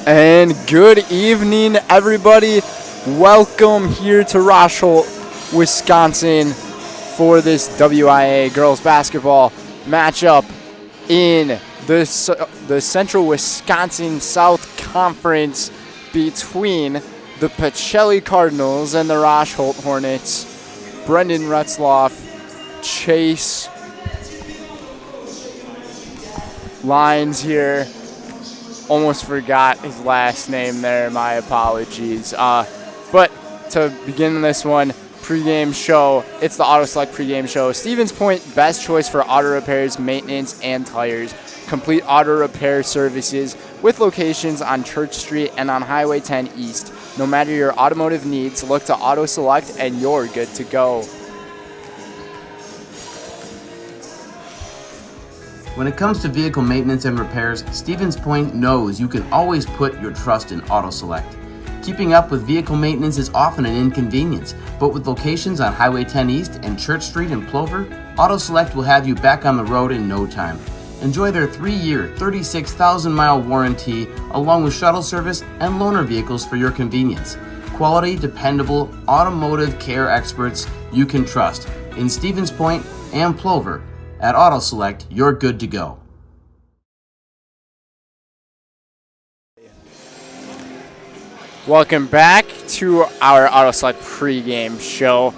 And good evening, everybody. Welcome here to Rosholt, Wisconsin for this WIAA girls basketball matchup in the Central Wisconsin South Conference between the Pacelli Cardinals and the Rosholt Hornets. Brendan Retzloff, Chase Lines here. Almost forgot his last name there. My apologies. But to begin this one, pregame show. It's the Auto Select pregame show. Stevens Point, best choice for auto repairs, maintenance, and tires. Complete auto repair services with locations on Church Street and on Highway 10 East. No matter your automotive needs, look to Auto Select and you're good to go. When it comes to vehicle maintenance and repairs, Stevens Point knows you can always put your trust in Auto Select. Keeping up with vehicle maintenance is often an inconvenience, but with locations on Highway 10 East and Church Street in Plover, Auto Select will have you back on the road in no time. Enjoy their 3-year, 36,000-mile warranty, along with shuttle service and loaner vehicles for your convenience. Quality, dependable, automotive care experts you can trust in Stevens Point and Plover. At Auto Select, you're good to go. Welcome back to our Auto Select pregame show.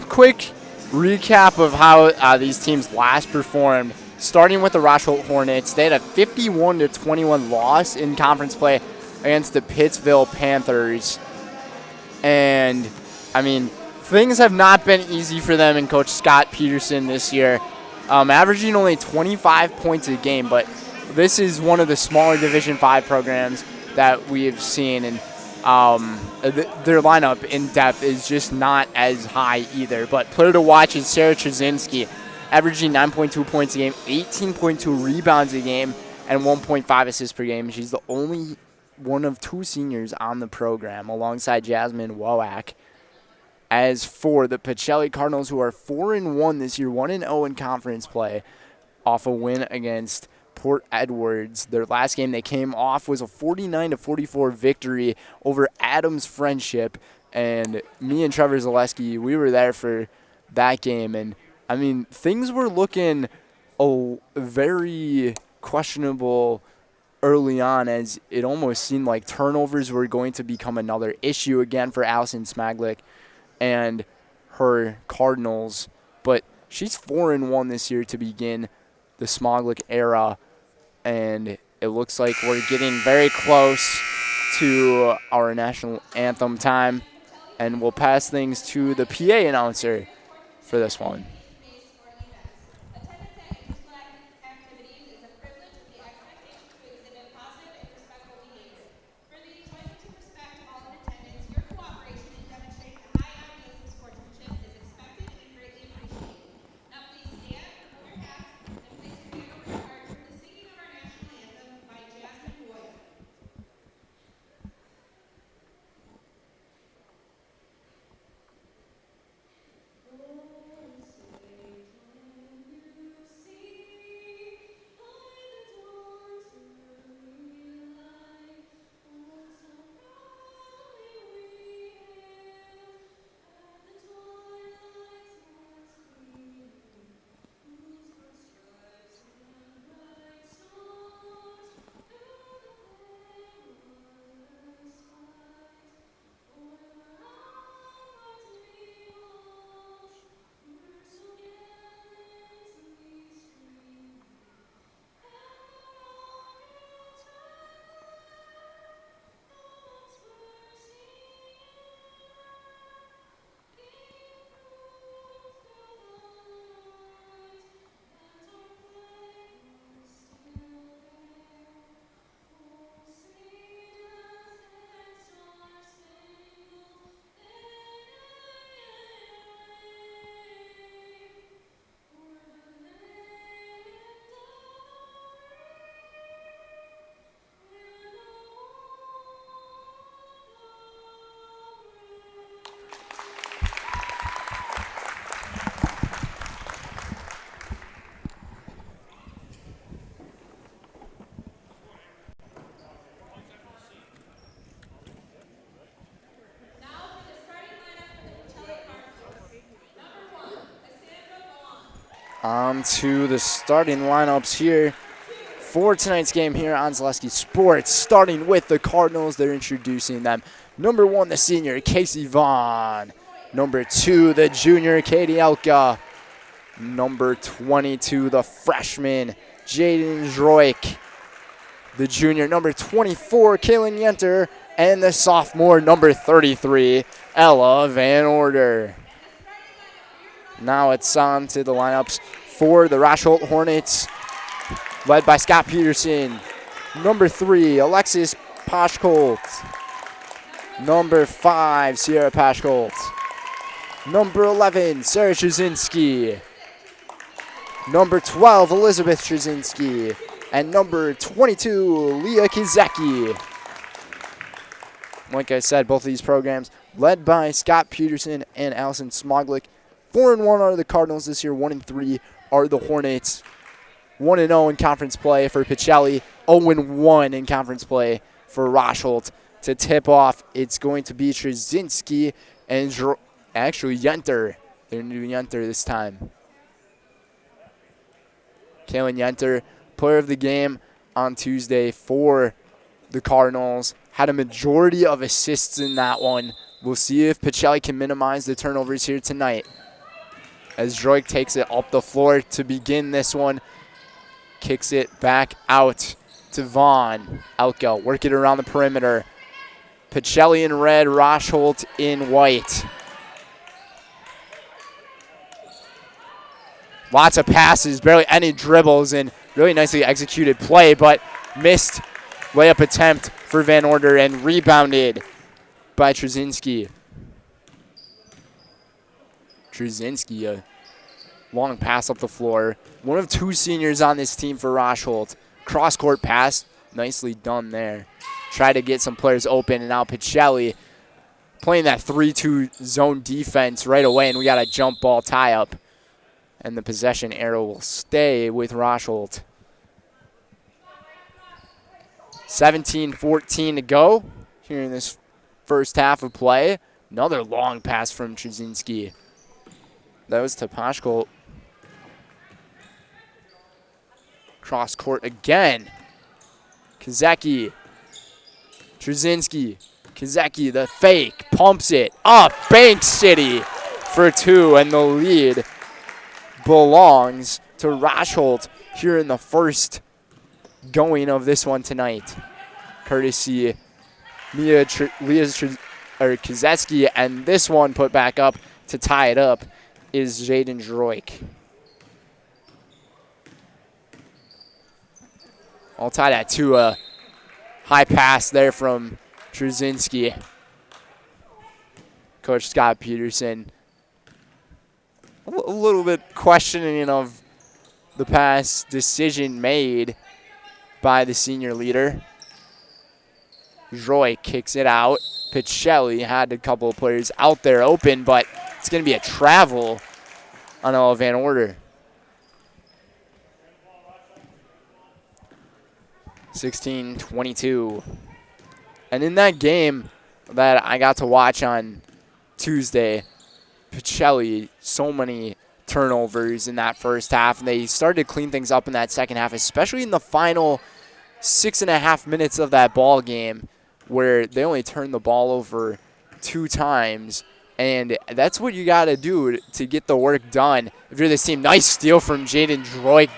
Quick recap of how these teams last performed. Starting with the Rosholt Hornets, they had a 51-21 loss in conference play against the Pittsville Panthers. And, I mean, things have not been easy for them and Coach Scott Peterson this year. Averaging only 25 points a game, but this is one of the smaller Division V programs that we have seen, and their lineup in depth is just not as high either. But player to watch is Sarah Trzynski, averaging 9.2 points a game, 18.2 rebounds a game, and 1.5 assists per game. She's the only one of two seniors on the program, alongside Jasmine Wowak. As for the Pacelli Cardinals, who are 4-1 this year, 1-0 in conference play, off a win against Port Edwards. Their last game they came off was a 49-44 victory over Adams Friendship. And me and Trevor Zaleski, we were there for that game. And, I mean, things were looking very questionable early on, as it almost seemed like turnovers were going to become another issue again for Allison Smaglick and her Cardinals. But she's 4-1 this year to begin the Smaglick era, and it looks like we're getting very close to our national anthem time, and we'll pass things to the PA announcer for this one. On to the starting lineups here for tonight's game here on Zaleski Sports. Starting with the Cardinals, they're introducing them. Number 1, the senior, Casey Vaughn. Number 2, the junior, Katie Elka. Number 22, the freshman, Jaden Droik. The junior, number 24, Kaylin Yenter. And the sophomore, number 33, Ella Van Order. Now it's on to the lineups for the Rosholt Hornets, led by Scott Peterson. Number 3, Alexis Pashkolt. Number 5, Sierra Pashkolt. Number 11, Sarah Trzynski. Number 12, Elizabeth Trzynski. And number 22, Leah Kizeki. Like I said, both of these programs led by Scott Peterson and Allison Smoglik. 4-1 are the Cardinals this year. 1-3 are the Hornets. 1-0 in conference play for Pacelli. 0-1 in conference play for Rosholt. To tip off, it's going to be Trzynski and actually Yenter. They're new Yenter this time. Kaylin Yenter, player of the game on Tuesday for the Cardinals. Had a majority of assists in that one. We'll see if Pacelli can minimize the turnovers here tonight. As Droik takes it up the floor to begin this one. Kicks it back out to Vaughn. Elka work it around the perimeter. Pacelli in red, Rosholt in white. Lots of passes, barely any dribbles, and really nicely executed play, but missed layup attempt for Van Order and rebounded by Trzynski. Trzynski, a long pass up the floor. One of 2 seniors on this team for Rosholt. Cross-court pass, nicely done there. Try to get some players open, and now Pacelli playing that 3-2 zone defense right away, and we got a jump ball tie-up. And the possession arrow will stay with Rosholt. 17-14 to go here in this first half of play. Another long pass from Trzynski. That was to Pashkolt. Cross court again. Kizeki. Trzynski. Kizeki, the fake, pumps it up. Bank City for 2, and the lead belongs to Rosholt here in the first going of this one tonight. Courtesy Leah Kizeki, and this one put back up to tie it up is Jaden Droik. All tied at 2. A high pass there from Trzynski. Coach Scott Peterson a little bit questioning of the pass decision made by the senior leader. Droik kicks it out. Pacelli had a couple of players out there open, but it's going to be a travel on Ella Van Order. 16-22. And in that game that I got to watch on Tuesday, Pacelli, so many turnovers in that first half, and they started to clean things up in that second half, especially in the final 6.5 minutes of that ball game, where they only turned the ball over 2 times. And that's what you got to do to get the work done if you're this team. Nice steal from Jaden Droik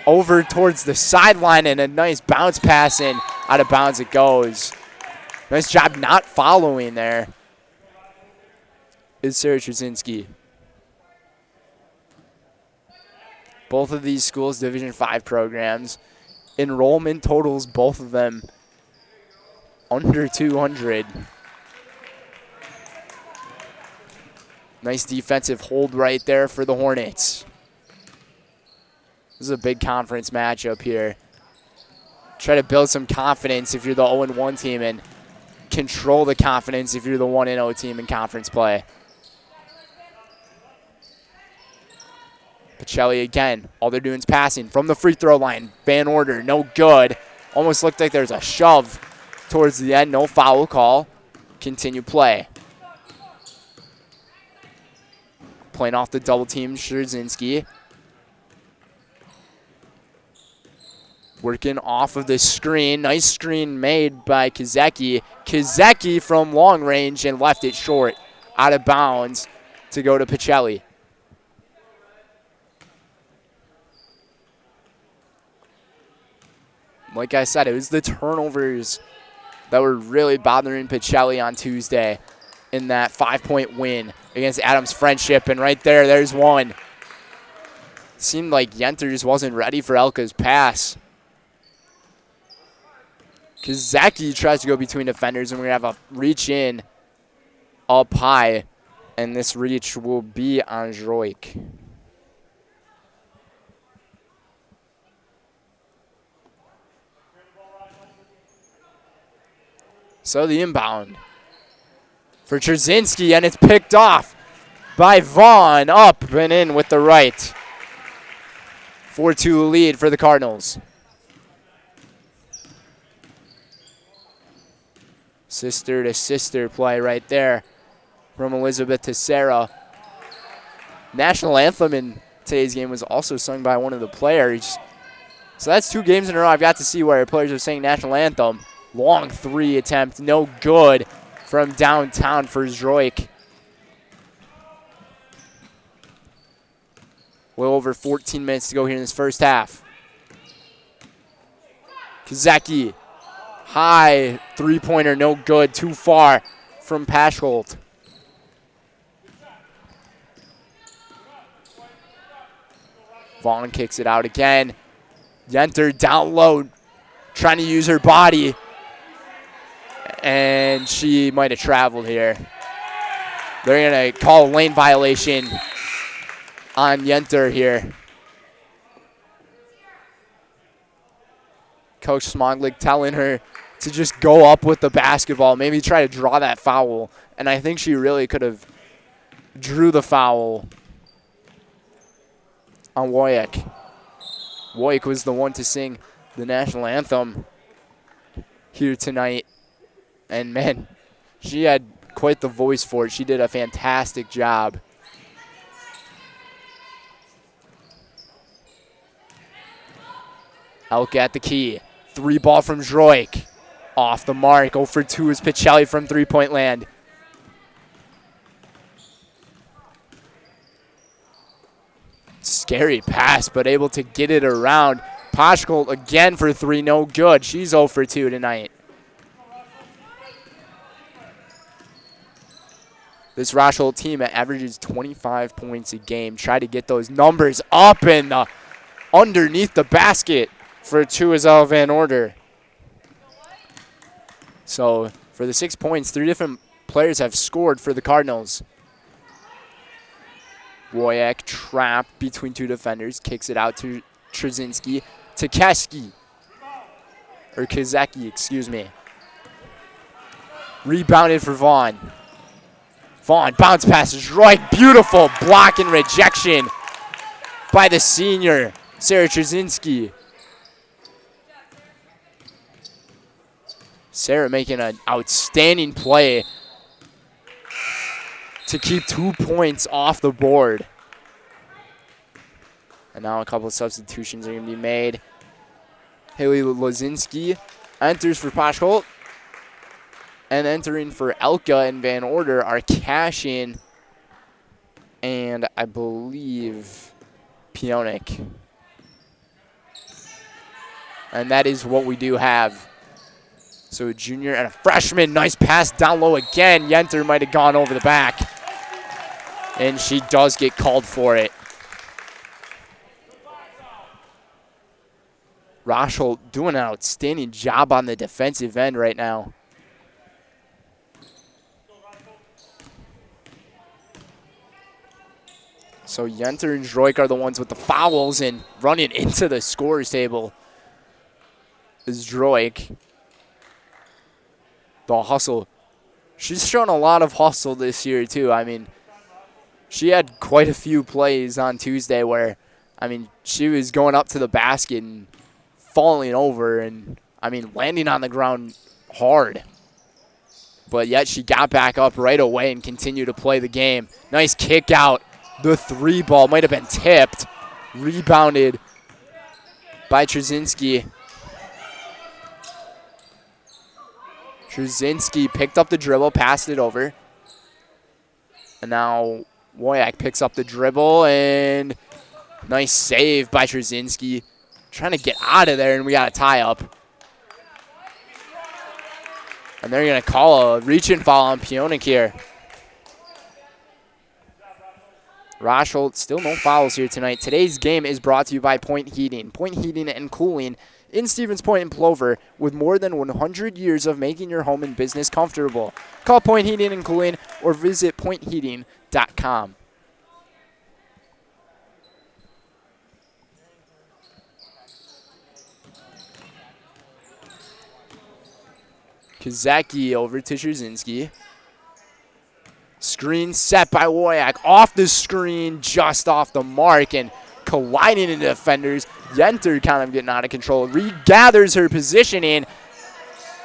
over towards the sideline, and a nice bounce pass in. Out of bounds it goes. Nice job not following there is Sarah Trzynski. Both of these schools, Division 5 programs. Enrollment totals, both of them, under 200. Nice defensive hold right there for the Hornets. This is a big conference matchup here. Try to build some confidence if you're the 0-1 team, and control the confidence if you're the 1-0 team in conference play. Pacelli again. All they're doing is passing from the free throw line. Van Order, no good. Almost looked like there's a shove towards the end. No foul call. Continue play. Playing off the double team, Trzynski. Working off of the screen. Nice screen made by Kazeki. Kazeki from long range and left it short. Out of bounds to go to Pacelli. Like I said, it was the turnovers that were really bothering Pacelli on Tuesday in that 5-point win against Adams Friendship. And right there, there's one. Seemed like Yenter just wasn't ready for Elka's pass. Kazeki tries to go between defenders, and we're going to have a reach in up high. And this reach will be on Droik. So the inbound for Trzynski, and it's picked off by Vaughn. Up and in with the right. 4-2 lead for the Cardinals. Sister to sister play right there from Elizabeth to Sarah. National anthem in today's game was also sung by one of the players. So that's 2 games in a row I've got to see where players are saying national anthem. Long 3 attempt, no good from downtown for Droik. Well over 14 minutes to go here in this first half. Kazeki, high 3-pointer, no good, too far from Rosholt. Vaughn kicks it out again. Yenter down low, trying to use her body. And she might have traveled here. They're going to call a lane violation on Yenter here. Coach Smoglik telling her to just go up with the basketball, maybe try to draw that foul. And I think she really could have drew the foul on WIAA. WIAA was the one to sing the national anthem here tonight. And, man, she had quite the voice for it. She did a fantastic job. Elka at the key. 3 ball from Droik. Off the mark. 0 for 2 is Pacelli from 3-point land. Scary pass, but able to get it around. Rosholt again for 3, no good. She's 0 for 2 tonight. This Rosholt team averages 25 points a game. Try to get those numbers up and underneath the basket for 2 is Ella Van Order. So for the 6 points, 3 different players have scored for the Cardinals. WIAA trapped between 2 defenders. Kicks it out to Trzynski. To Keski. Or Kazeki, excuse me. Rebounded for Vaughn. Vaughn, bounce pass, Droik, beautiful block and rejection by the senior, Sarah Trzynski. Sarah making an outstanding play to keep 2 points off the board. And now a couple of substitutions are going to be made. Haley Lozinski enters for Rosholt. And entering for Elka and Van Order are Cashin and I believe Pionik. And that is what we do have. So a junior and a freshman. Nice pass down low again. Yenter might have gone over the back. And she does get called for it. Rosholt doing an outstanding job on the defensive end right now. So Yenter and Droik are the ones with the fouls, and running into the scorer's table is Droik. The hustle. She's shown a lot of hustle this year too. I mean, she had quite a few plays on Tuesday where, I mean, she was going up to the basket and falling over and, I mean, landing on the ground hard. But yet she got back up right away and continued to play the game. Nice kick out. The 3 ball might have been tipped. Rebounded by Trzynski. Trzynski picked up the dribble, passed it over. And now WIAA picks up the dribble, and nice save by Trzynski. Trying to get out of there, and we got a tie-up. And they're going to call a reach-in foul on Pionik here. Rosholt, still no fouls here tonight. Today's game is brought to you by Point Heating. Point Heating and Cooling in Stevens Point and Plover, with more than 100 years of making your home and business comfortable. Call Point Heating and Cooling or visit pointheating.com. Kazeki over to Trzynski. Screen set by WIAA. Off the screen, just off the mark, and colliding into defenders. Yenter kind of getting out of control. Regathers her positioning.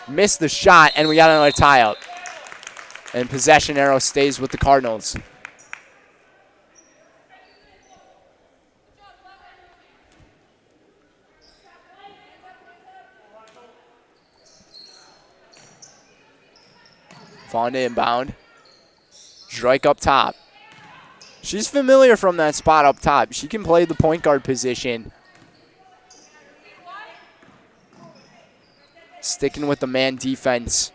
Missed the shot, and we got another tie-up. And possession arrow stays with the Cardinals. Fonda inbound. Drake up top. She's familiar from that spot up top. She can play the point guard position. Sticking with the man defense.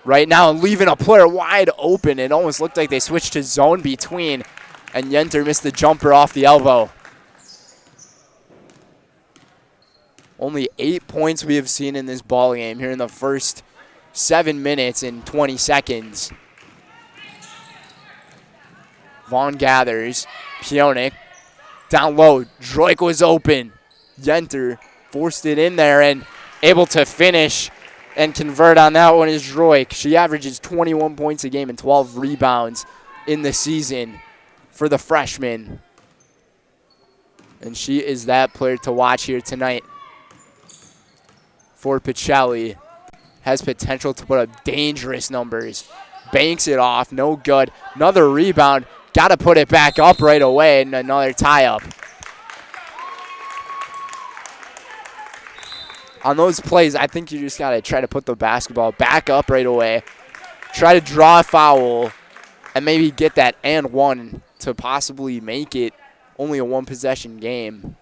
Right now, leaving a player wide open. It almost looked like they switched to zone between, and Yenter missed the jumper off the elbow. Only 8 points we have seen in this ball game here in the first 7 minutes and 20 seconds. Vaughn gathers. Pionik down low. Droik was open. Yenter forced it in there and able to finish and convert on that one is Droik. She averages 21 points a game and 12 rebounds in the season for the freshman. And she is that player to watch here tonight for Pacelli. Has potential to put up dangerous numbers. Banks it off, no good. Another rebound. Got to put it back up right away, and another tie-up. On those plays, I think you just got to try to put the basketball back up right away. Try to draw a foul, and maybe get that and one to possibly make it only a one-possession game.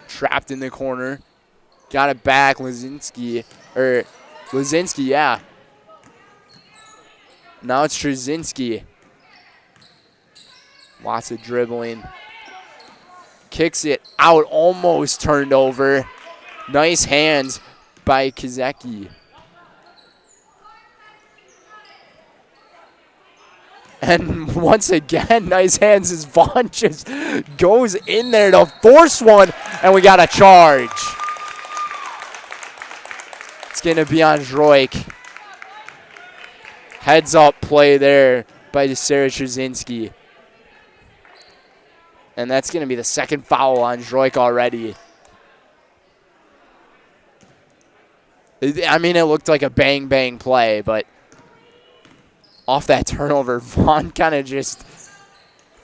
Trapped in the corner. Got it back, Lazinski, yeah. Now it's Trzynski. Lots of dribbling. Kicks it out, almost turned over. Nice hands by Kazeki. And once again, nice hands as Vaughn just goes in there to force one, and we got a charge. It's going to be on Droik. Heads up play there by Sarah Trzynski. And that's going to be the second foul on Droik already. I mean, it looked like a bang-bang play, but off that turnover, Vaughn kind of just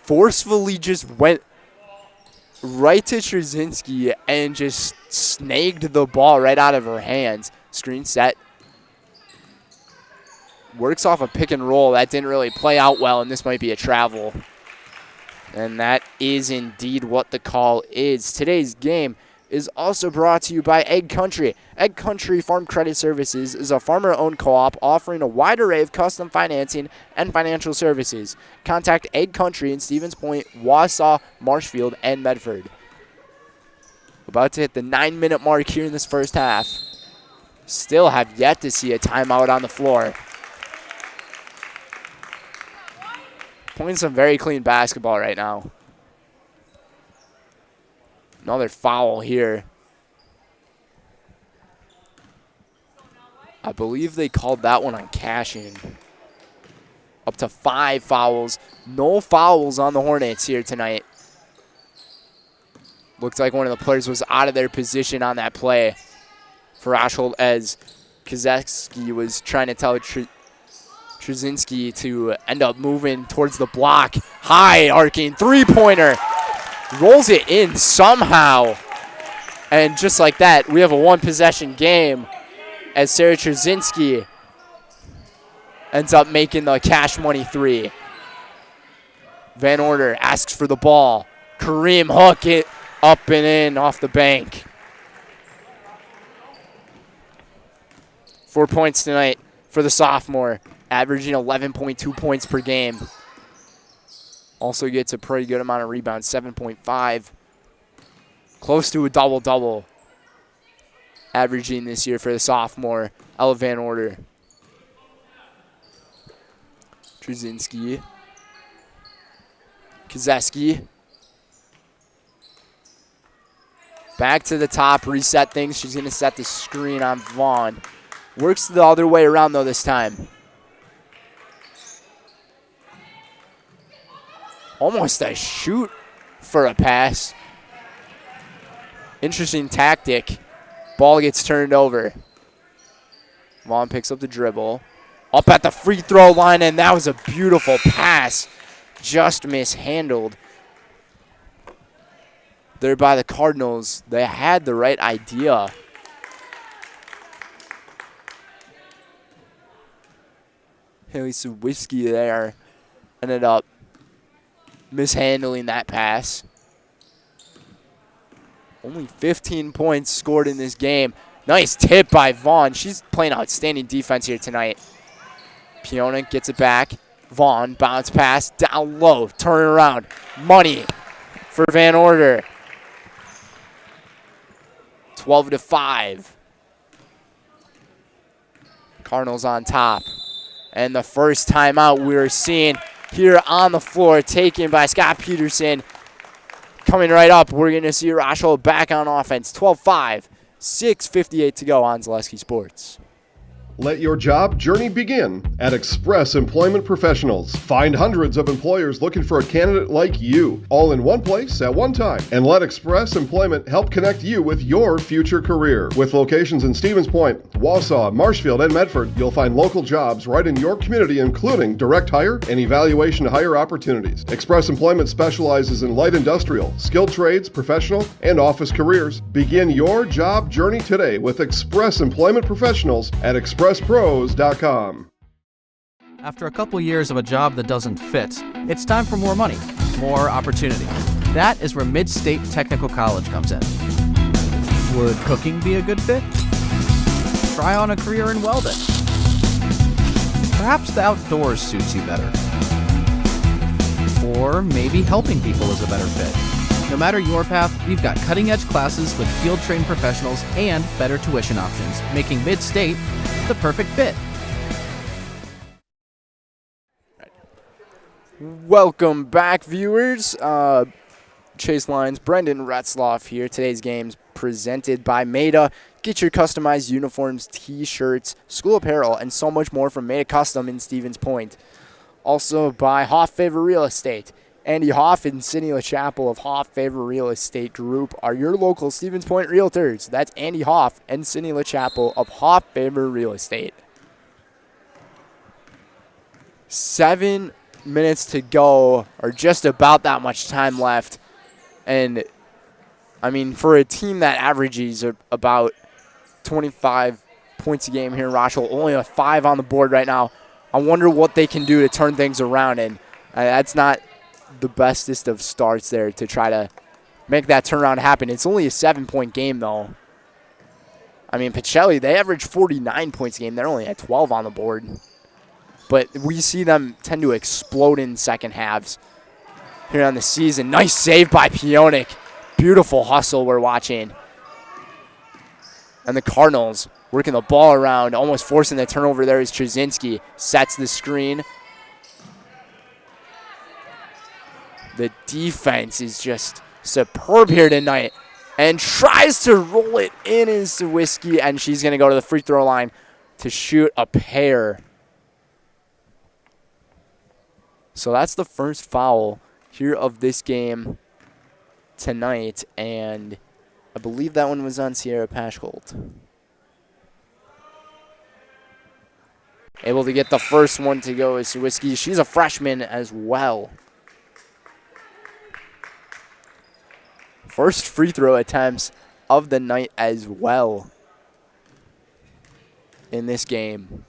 forcefully just went right to Trzynski and just snagged the ball right out of her hands. Screen set. Works off a pick and roll. That didn't really play out well, and this might be a travel. And that is indeed what the call is. Today's game is also brought to you by Egg Country. Egg Country Farm Credit Services is a farmer-owned co-op offering a wide array of custom financing and financial services. Contact Egg Country in Stevens Point, Wausau, Marshfield, and Medford. About to hit the 9-minute mark here in this first half. Still have yet to see a timeout on the floor. Playing some very clean basketball right now. Another foul here. I believe they called that one on cash-in. Up to 5 fouls. No fouls on the Hornets here tonight. Looked like one of the players was out of their position on that play for Rosholt as Kazeki was trying to tell Trzynski to end up moving towards the block. High arcing three-pointer. Rolls it in somehow. And just like that, we have a one-possession game as Sarah Trzynski ends up making the cash money three. Van Order asks for the ball. Kareem hook it up and in off the bank. 4 points tonight for the sophomore, averaging 11.2 points per game. Also gets a pretty good amount of rebounds, 7.5. Close to a double-double averaging this year for the sophomore, Ella Van Order. Trzynski. Kozeski. Back to the top, reset things. She's going to set the screen on Vaughn. Works the other way around, though, this time. Almost a shoot for a pass. Interesting tactic. Ball gets turned over. Vaughn picks up the dribble. Up at the free throw line, and that was a beautiful pass. Just mishandled there by the Cardinals. They had the right idea. Haley Sawiski there ended up mishandling that pass. Only 15 points scored in this game. Nice tip by Vaughn. She's playing outstanding defense here tonight. Pionik gets it back. Vaughn, bounce pass, down low, turn around. Money for Van Order. 12-5. Cardinals on top. And the first timeout we're seeing here on the floor, taken by Scott Peterson. Coming right up, we're going to see Rosholt back on offense. 12-5, 6:58 to go on Zaleski Sports. Let your job journey begin at Express Employment Professionals. Find hundreds of employers looking for a candidate like you, all in one place at one time. And let Express Employment help connect you with your future career. With locations in Stevens Point, Wausau, Marshfield, and Medford, you'll find local jobs right in your community, including direct hire and evaluation to hire opportunities. Express Employment specializes in light industrial, skilled trades, professional, and office careers. Begin your job journey today with Express Employment Professionals at expresspros.com. After a couple years of a job that doesn't fit, it's time for more money, more opportunity. That is where Mid-State Technical College comes in. Would cooking be a good fit? Try on a career in welding. Perhaps the outdoors suits you better. Or maybe helping people is a better fit. No matter your path, we've got cutting-edge classes with field-trained professionals and better tuition options, making Mid-State the perfect fit. Welcome back, viewers. Chase Lines, Brendan Retzloff here. Today's game's presented by Maida. Get your customized uniforms, t-shirts, school apparel, and so much more from Maida Custom in Stevens Point. Also by Hoff Favor Real Estate. Andy Hoff and Cindy LaChapel of Hoff Favor Real Estate Group are your local Stevens Point realtors. That's Andy Hoff and Cindy LaChapel of Hoff Favor Real Estate. 7 minutes to go, or just about that much time left. And, I mean, for a team that averages about 25 points a game here in Rosholt, only a 5 on the board right now, I wonder what they can do to turn things around. And that's not the bestest of starts there to try to make that turnaround happen. It's only a 7-point game, though. I mean, Pacelli, they average 49 points a game. They're only at 12 on the board. But we see them tend to explode in second halves here on the season. Nice save by Pionik. Beautiful hustle we're watching. And the Cardinals working the ball around, almost forcing the turnover there is Trzynski. Sets the screen. The defense is just superb here tonight. And tries to roll it in is Sawiski, and she's going to go to the free throw line to shoot a pair. So that's the first foul here of this game tonight, and I believe that one was on Sierra Pacelli. Able to get the first one to go is Swiski. She's a freshman as well. First free throw attempts of the night as well in this game.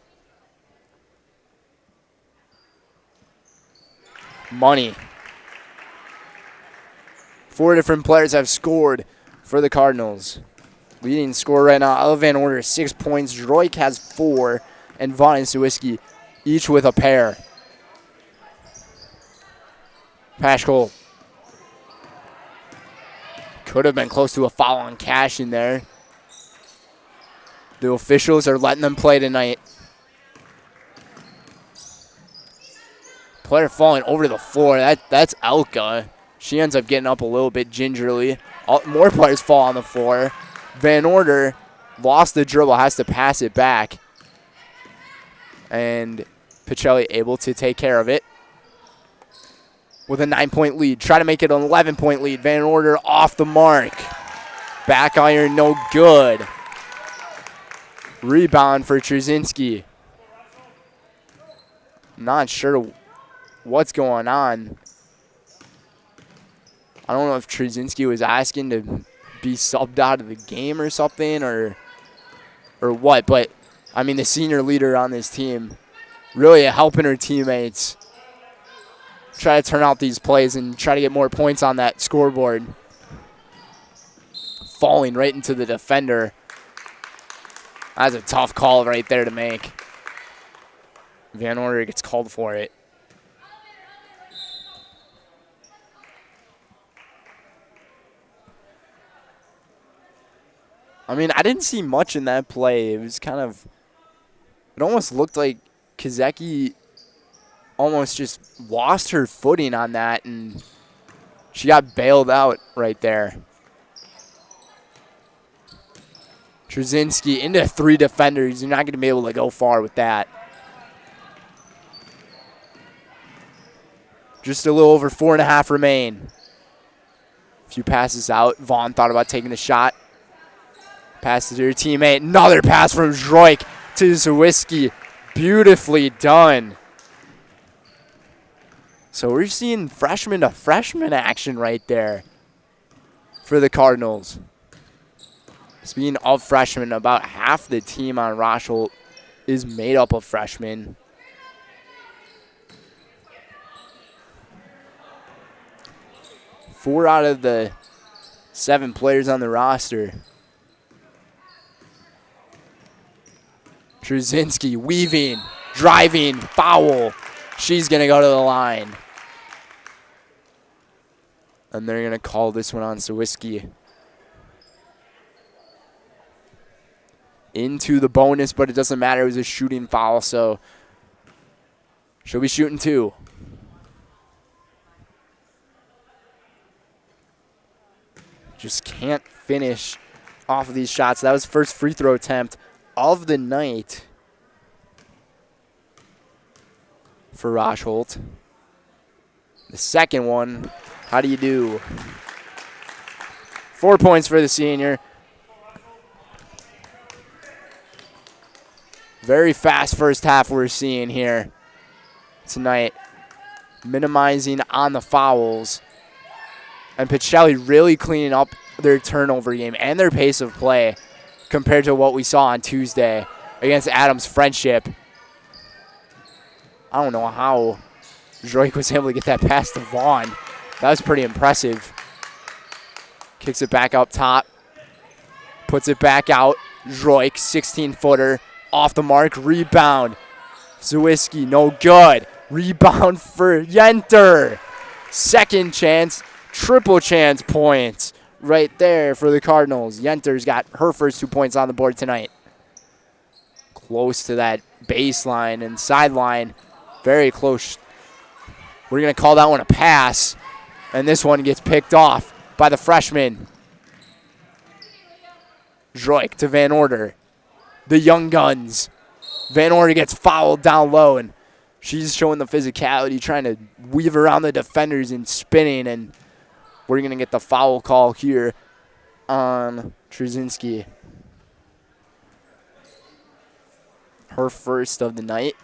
Money. 4 different players have scored for the Cardinals. Leading scorer right now, Ella Van Order, 6 points. Droik has 4, and Vaughn and Swiski each with a pair. Paschal. Could have been close to a foul on Cash in there. The officials are letting them play tonight. Player falling over to the floor. That's Elka. She ends up getting up a little bit gingerly. More players fall on the floor. Van Order lost the dribble, has to pass it back. And Pacelli able to take care of it with a 9-point lead. Try to make it an 11-point lead. Van Order off the mark. Back iron, no good. Rebound for Trzynski. Not sure what's going on. I don't know if Trzynski was asking to be subbed out of the game or something or what, but I mean the senior leader on this team really helping her teammates try to turn out these plays and try to get more points on that scoreboard. Falling right into the defender. That's a tough call right there to make. Van Order gets called for it. I mean, I didn't see much in that play. It was kind of, it almost looked like Kazeki almost just lost her footing on that, and she got bailed out right there. Trzynski into 3 defenders. You're not going to be able to go far with that. Just a little over 4.5 remain. A few passes out. Vaughn thought about taking the shot. Passes to her teammate. Another pass from Droik to Zawiski. Beautifully done. So we're seeing freshman to freshman action right there for the Cardinals. Speaking of freshmen, about half the team on Rosholt is made up of freshmen. Four out of the 7 players on the roster. Trzynski weaving, driving, foul. She's going to go to the line. And they're going to call this one on Zawiski. Into the bonus, but it doesn't matter. It was a shooting foul, so she'll be shooting 2. Just can't finish off of these shots. That was first free throw attempt of the night for Rosholt. The second one, how do you do? 4 points for the senior. Very fast first half we're seeing here tonight. Minimizing on the fouls. And Pacelli really cleaning up their turnover game and their pace of play compared to what we saw on Tuesday against Adams Friendship. I don't know how Droik was able to get that pass to Vaughn. That was pretty impressive. Kicks it back up top. Puts it back out. Droik, 16-footer. Off the mark. Rebound. Zawiski, no good. Rebound for Yenter. Second chance. Triple chance points right there for the Cardinals. Yenter's got her first 2 points on the board tonight. Close to that baseline and sideline. Very close. We're going to call that one a pass. And this one gets picked off by the freshman. Droik to Van Order. The Young Guns. Van Order gets fouled down low, and she's showing the physicality, trying to weave around the defenders and spinning, and we're going to get the foul call here on Trzynski. her first of the night.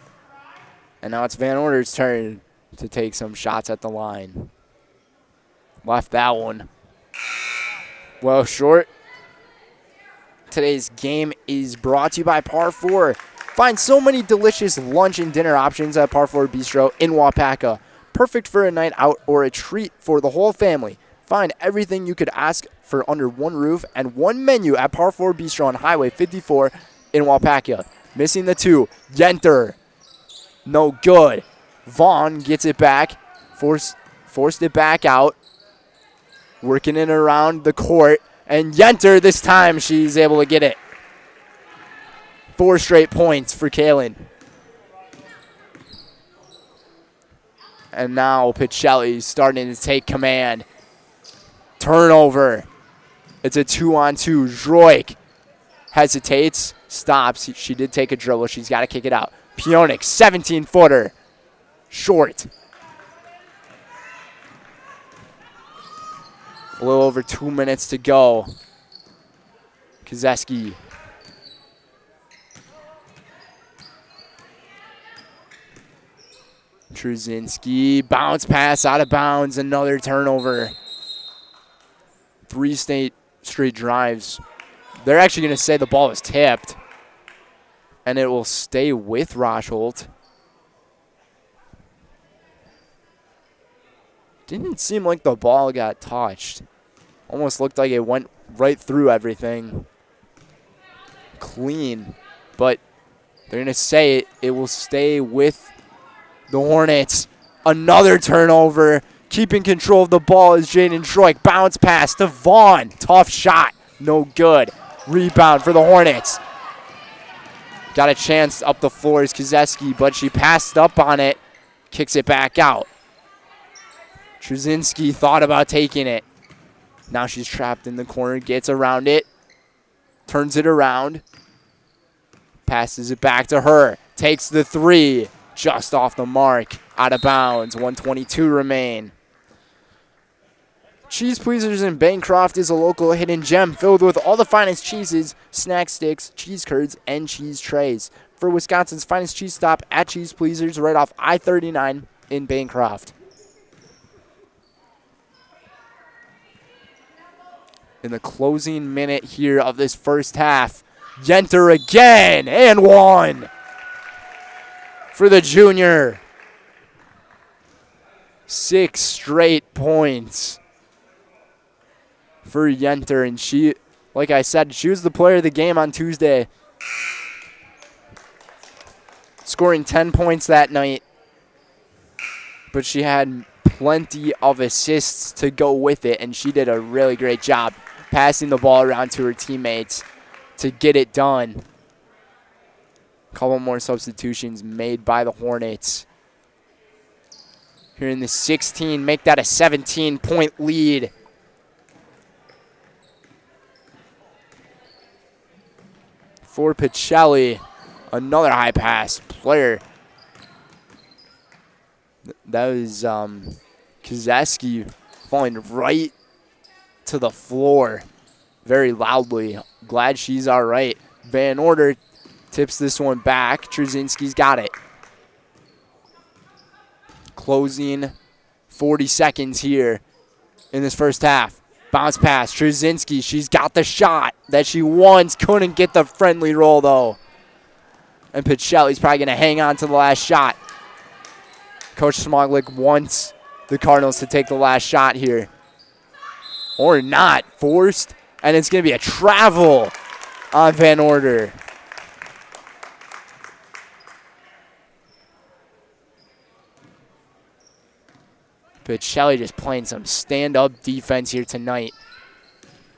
And now it's Van Order's turn to take some shots at the line. Left that one well short. Today's game is brought to you by Par 4. Find so many delicious lunch and dinner options at Par 4 Bistro in Wapaka. Perfect for a night out or a treat for the whole family. Find everything you could ask for under one roof and one menu at Par 4 Bistro on Highway 54 in Wapaka. Missing the 2. Yenter. No good. Vaughn gets it back. Forced it back out. Working it around the court. And Yenter, this time, she's able to get it. 4 straight points for Kalen. And now Pacelli starting to take command. Turnover. It's a 2-on-2. Droik hesitates, stops. She did take a dribble. She's got to kick it out. Pionik, 17-footer. Short. A little over 2 minutes to go. Kazeski. Trzynski, bounce pass out of bounds, another turnover. 3 straight drives. They're actually going to say the ball is tipped. And it will stay with Rosholt. Didn't seem like the ball got touched. Almost looked like it went right through everything. Clean. But they're going to say it will stay with the Hornets. Another turnover. Keeping control of the ball is Jaden Droik. Bounce pass to Vaughn. Tough shot. No good. Rebound for the Hornets. Got a chance up the floor is Kazeski, but she passed up on it. Kicks it back out. Trzynski thought about taking it. Now she's trapped in the corner. Gets around it. Turns it around. Passes it back to her. Takes the 3. Just off the mark. Out of bounds. 1:22 remain. Cheese Pleasers in Bancroft is a local hidden gem filled with all the finest cheeses, snack sticks, cheese curds, and cheese trays. For Wisconsin's finest cheese stop at Cheese Pleasers right off I-39 in Bancroft. In the closing minute here of this first half, Yenter again, and 1 for the junior. 6 straight points for Yenter, and she, like I said, she was the player of the game on Tuesday. Scoring 10 points that night, but she had plenty of assists to go with it, and she did a really great job passing the ball around to her teammates to get it done. A couple more substitutions made by the Hornets. Here in the 16, make that a 17-point lead. For Pacelli, another high pass player. That was Kazeski falling right to the floor very loudly. Glad she's all right. Van Order tips this one back. Trzynski's got it. Closing 40 seconds here in this first half. Bounce pass, Trzynski, she's got the shot that she once couldn't get the friendly roll though. And Pacelli's probably going to hang on to the last shot. Coach Smoglik wants the Cardinals to take the last shot here. Or not, forced, and it's going to be a travel on Van Order. Pacelli just playing some stand-up defense here tonight.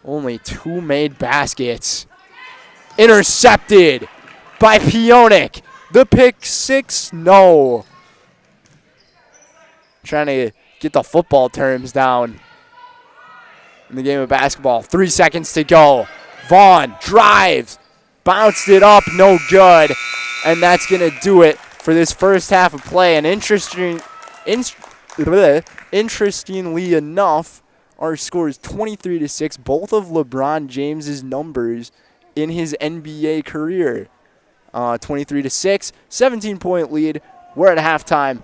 Only 2 made baskets. Intercepted by Pionik. The pick 6, no. Trying to get the football terms down in the game of basketball. 3 seconds to go. Vaughn drives. Bounced it up, no good. And that's going to do it for this first half of play. And interestingly enough, our score is 23-6, both of LeBron James's numbers in his NBA career. 23-6, 17-point lead. We're at halftime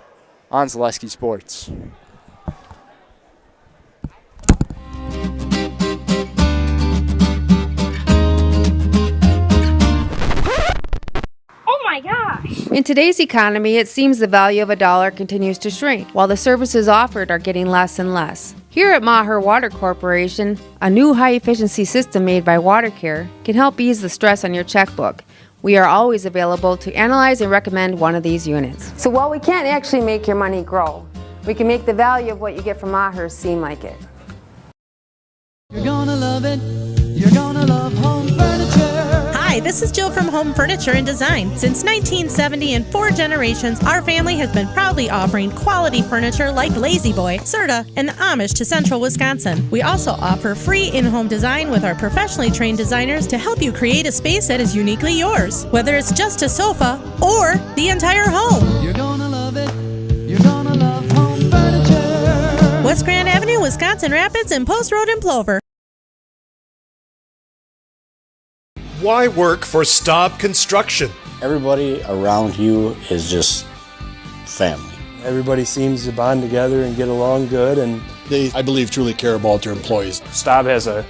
on Zaleski Sports. Oh my gosh! In today's economy, it seems the value of a dollar continues to shrink, while the services offered are getting less and less. Here at Maher Water Corporation, a new high-efficiency system made by WaterCare can help ease the stress on your checkbook. We are always available to analyze and recommend one of these units. So while we can't actually make your money grow, we can make the value of what you get from Maher seem like it. You're gonna love it. You're gonna love home furniture. Hi, this is Jill from Home Furniture and Design. Since 1970 and 4 generations, our family has been proudly offering quality furniture like Lazy Boy, Serta, and Amish to Central Wisconsin. We also offer free in-home design with our professionally trained designers to help you create a space that is uniquely yours, whether it's just a sofa or the entire home. You're gonna love it. You're gonna love home furniture. West Grand Avenue, Wisconsin Rapids, and Post Road in Plover. Why work for Staub Construction? Everybody around you is just family. Everybody seems to bond together and get along good, and they, I believe, truly care about their employees. Staub has a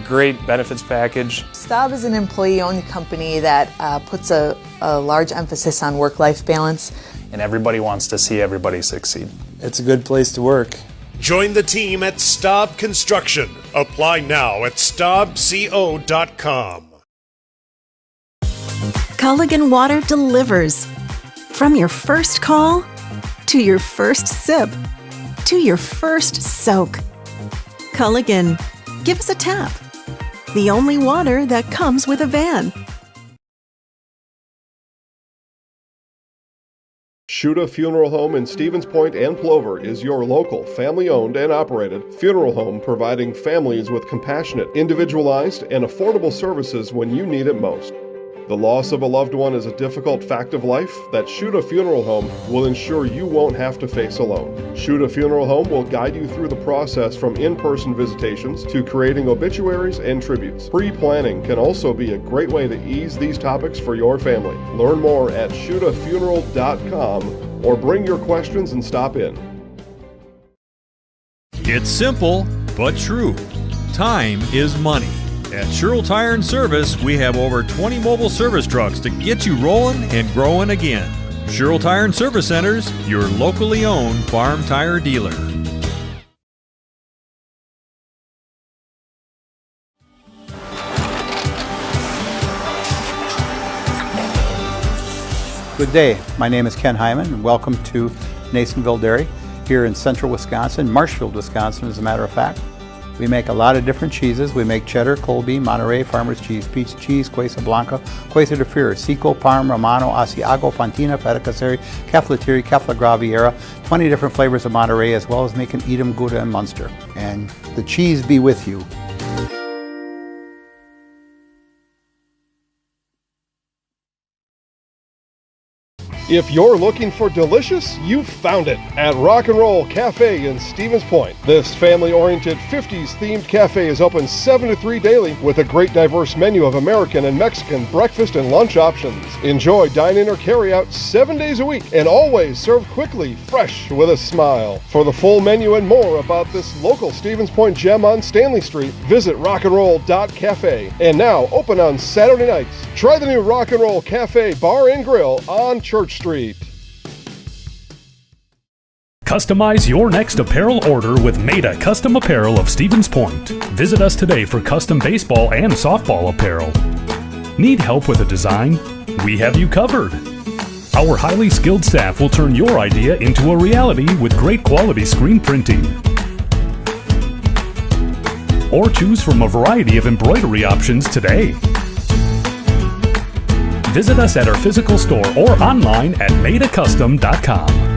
great benefits package. Staub is an employee-owned company that puts a large emphasis on work-life balance. And everybody wants to see everybody succeed. It's a good place to work. Join the team at Staub Construction. Apply now at staubco.com. Culligan Water delivers. From your first call, to your first sip, to your first soak. Culligan, give us a tap. The only water that comes with a van. Shuda Funeral Home in Stevens Point and Plover is your local, family-owned and operated funeral home providing families with compassionate, individualized, and affordable services when you need it most. The loss of a loved one is a difficult fact of life that Shuda Funeral Home will ensure you won't have to face alone. Shuda Funeral Home will guide you through the process from in-person visitations to creating obituaries and tributes. Pre-planning can also be a great way to ease these topics for your family. Learn more at shudafuneral.com or bring your questions and stop in. It's simple, but true. Time is money. At Sherrill Tire and Service, we have over 20 mobile service trucks to get you rolling and growing again. Sherrill Tire and Service Centers, your locally owned farm tire dealer. Good day. My name is Ken Hyman, and welcome to Nasonville Dairy here in central Wisconsin, Marshfield, Wisconsin, as a matter of fact. We make a lot of different cheeses. We make cheddar, Colby, Monterey, Farmer's Cheese, Peach Cheese, Quesa Blanca, Quesa de Freer, Seco, Parm, Romano, Asiago, Fontina, Feta Caseri, Caflatiri, Cafla Graviera, 20 different flavors of Monterey, as well as making Edam, Gouda, and Munster. And the cheese be with you. If you're looking for delicious, you've found it at Rock and Roll Cafe in Stevens Point. This family-oriented 50s-themed cafe is open 7 to 3 daily with a great diverse menu of American and Mexican breakfast and lunch options. Enjoy dine-in or carry-out 7 days a week and always served quickly, fresh, with a smile. For the full menu and more about this local Stevens Point gem on Stanley Street, visit rockandroll.cafe. And now open on Saturday nights. Try the new Rock and Roll Cafe Bar and Grill on Church Street. Customize your next apparel order with Maida Custom Apparel of Stevens Point. Visit us today for custom baseball and softball apparel. Need help with a design? We have you covered. Our highly skilled staff will turn your idea into a reality with great quality screen printing. Or choose from a variety of embroidery options today. Visit us at our physical store or online at maidacustom.com.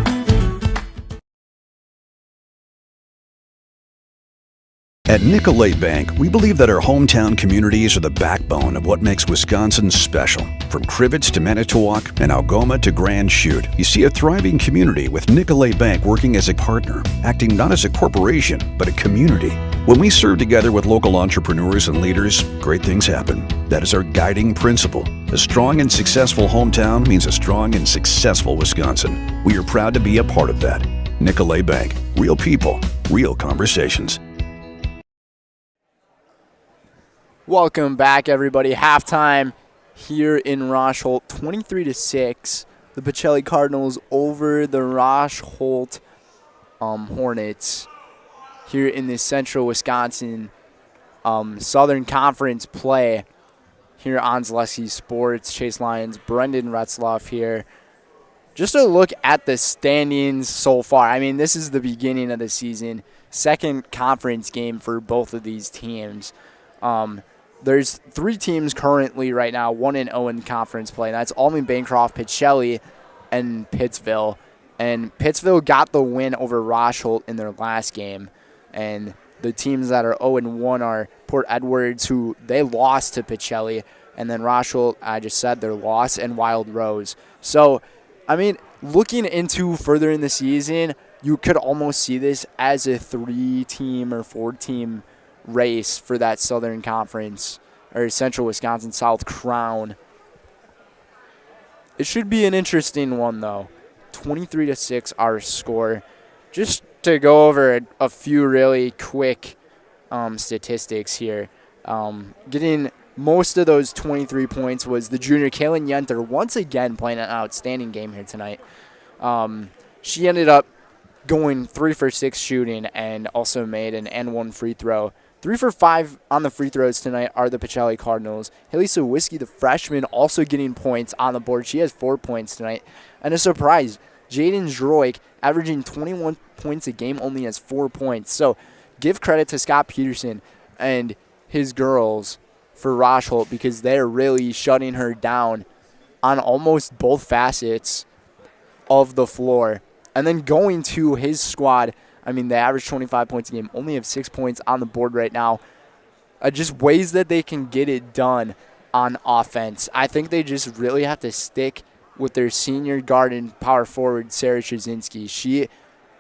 At Nicolay Bank, we believe that our hometown communities are the backbone of what makes Wisconsin special. From Crivets to Manitowoc and Algoma to Grand Chute, you see a thriving community with Nicolay Bank working as a partner, acting not as a corporation, but a community. When we serve together with local entrepreneurs and leaders, great things happen. That is our guiding principle. A strong and successful hometown means a strong and successful Wisconsin. We are proud to be a part of that. Nicolay Bank. Real people, real conversations. Welcome back, everybody. Halftime here in Rosholt, 23-6. The Pacelli Cardinals over the Rosholt Hornets here in the Central Wisconsin Southern Conference play here on Zaleski Sports. Chase Lyons, Brendan Retzloff here. Just a look at the standings so far. I mean, this is the beginning of the season. Second conference game for both of these teams. There's 3 teams currently right now, 1-0 in conference play. That's Albany, Bancroft, Pacelli, and Pittsville. And Pittsville got the win over Rosholt in their last game. And the teams that are 0-1 are Port Edwards, who they lost to Pacelli. And then Rosholt, I just said their loss, and Wild Rose. So, I mean, looking into further in the season, you could almost see this as a 3-team or 4-team race for that Southern Conference or Central Wisconsin South crown. It should be an interesting one, though. 23-6 our score. Just to go over a few really quick statistics here. Getting most of those 23 points was the junior Kaylin Yenter, once again playing an outstanding game here tonight. She ended up going 3 for 6 shooting and also made an and 1 free throw. 3 for 5 on the free throws tonight are the Pacelli Cardinals. Haley Sawiski, the freshman, also getting points on the board. She has 4 points tonight. And a surprise, Jaden Droik, averaging 21 points a game, only has 4 points. So give credit to Scott Peterson and his girls for Rosholt because they're really shutting her down on almost both facets of the floor. And then going to his squad, I mean, they average 25 points a game, only have 6 points on the board right now. Just ways that they can get it done on offense. I think they just really have to stick with their senior guard and power forward, Sarah Trzynski. She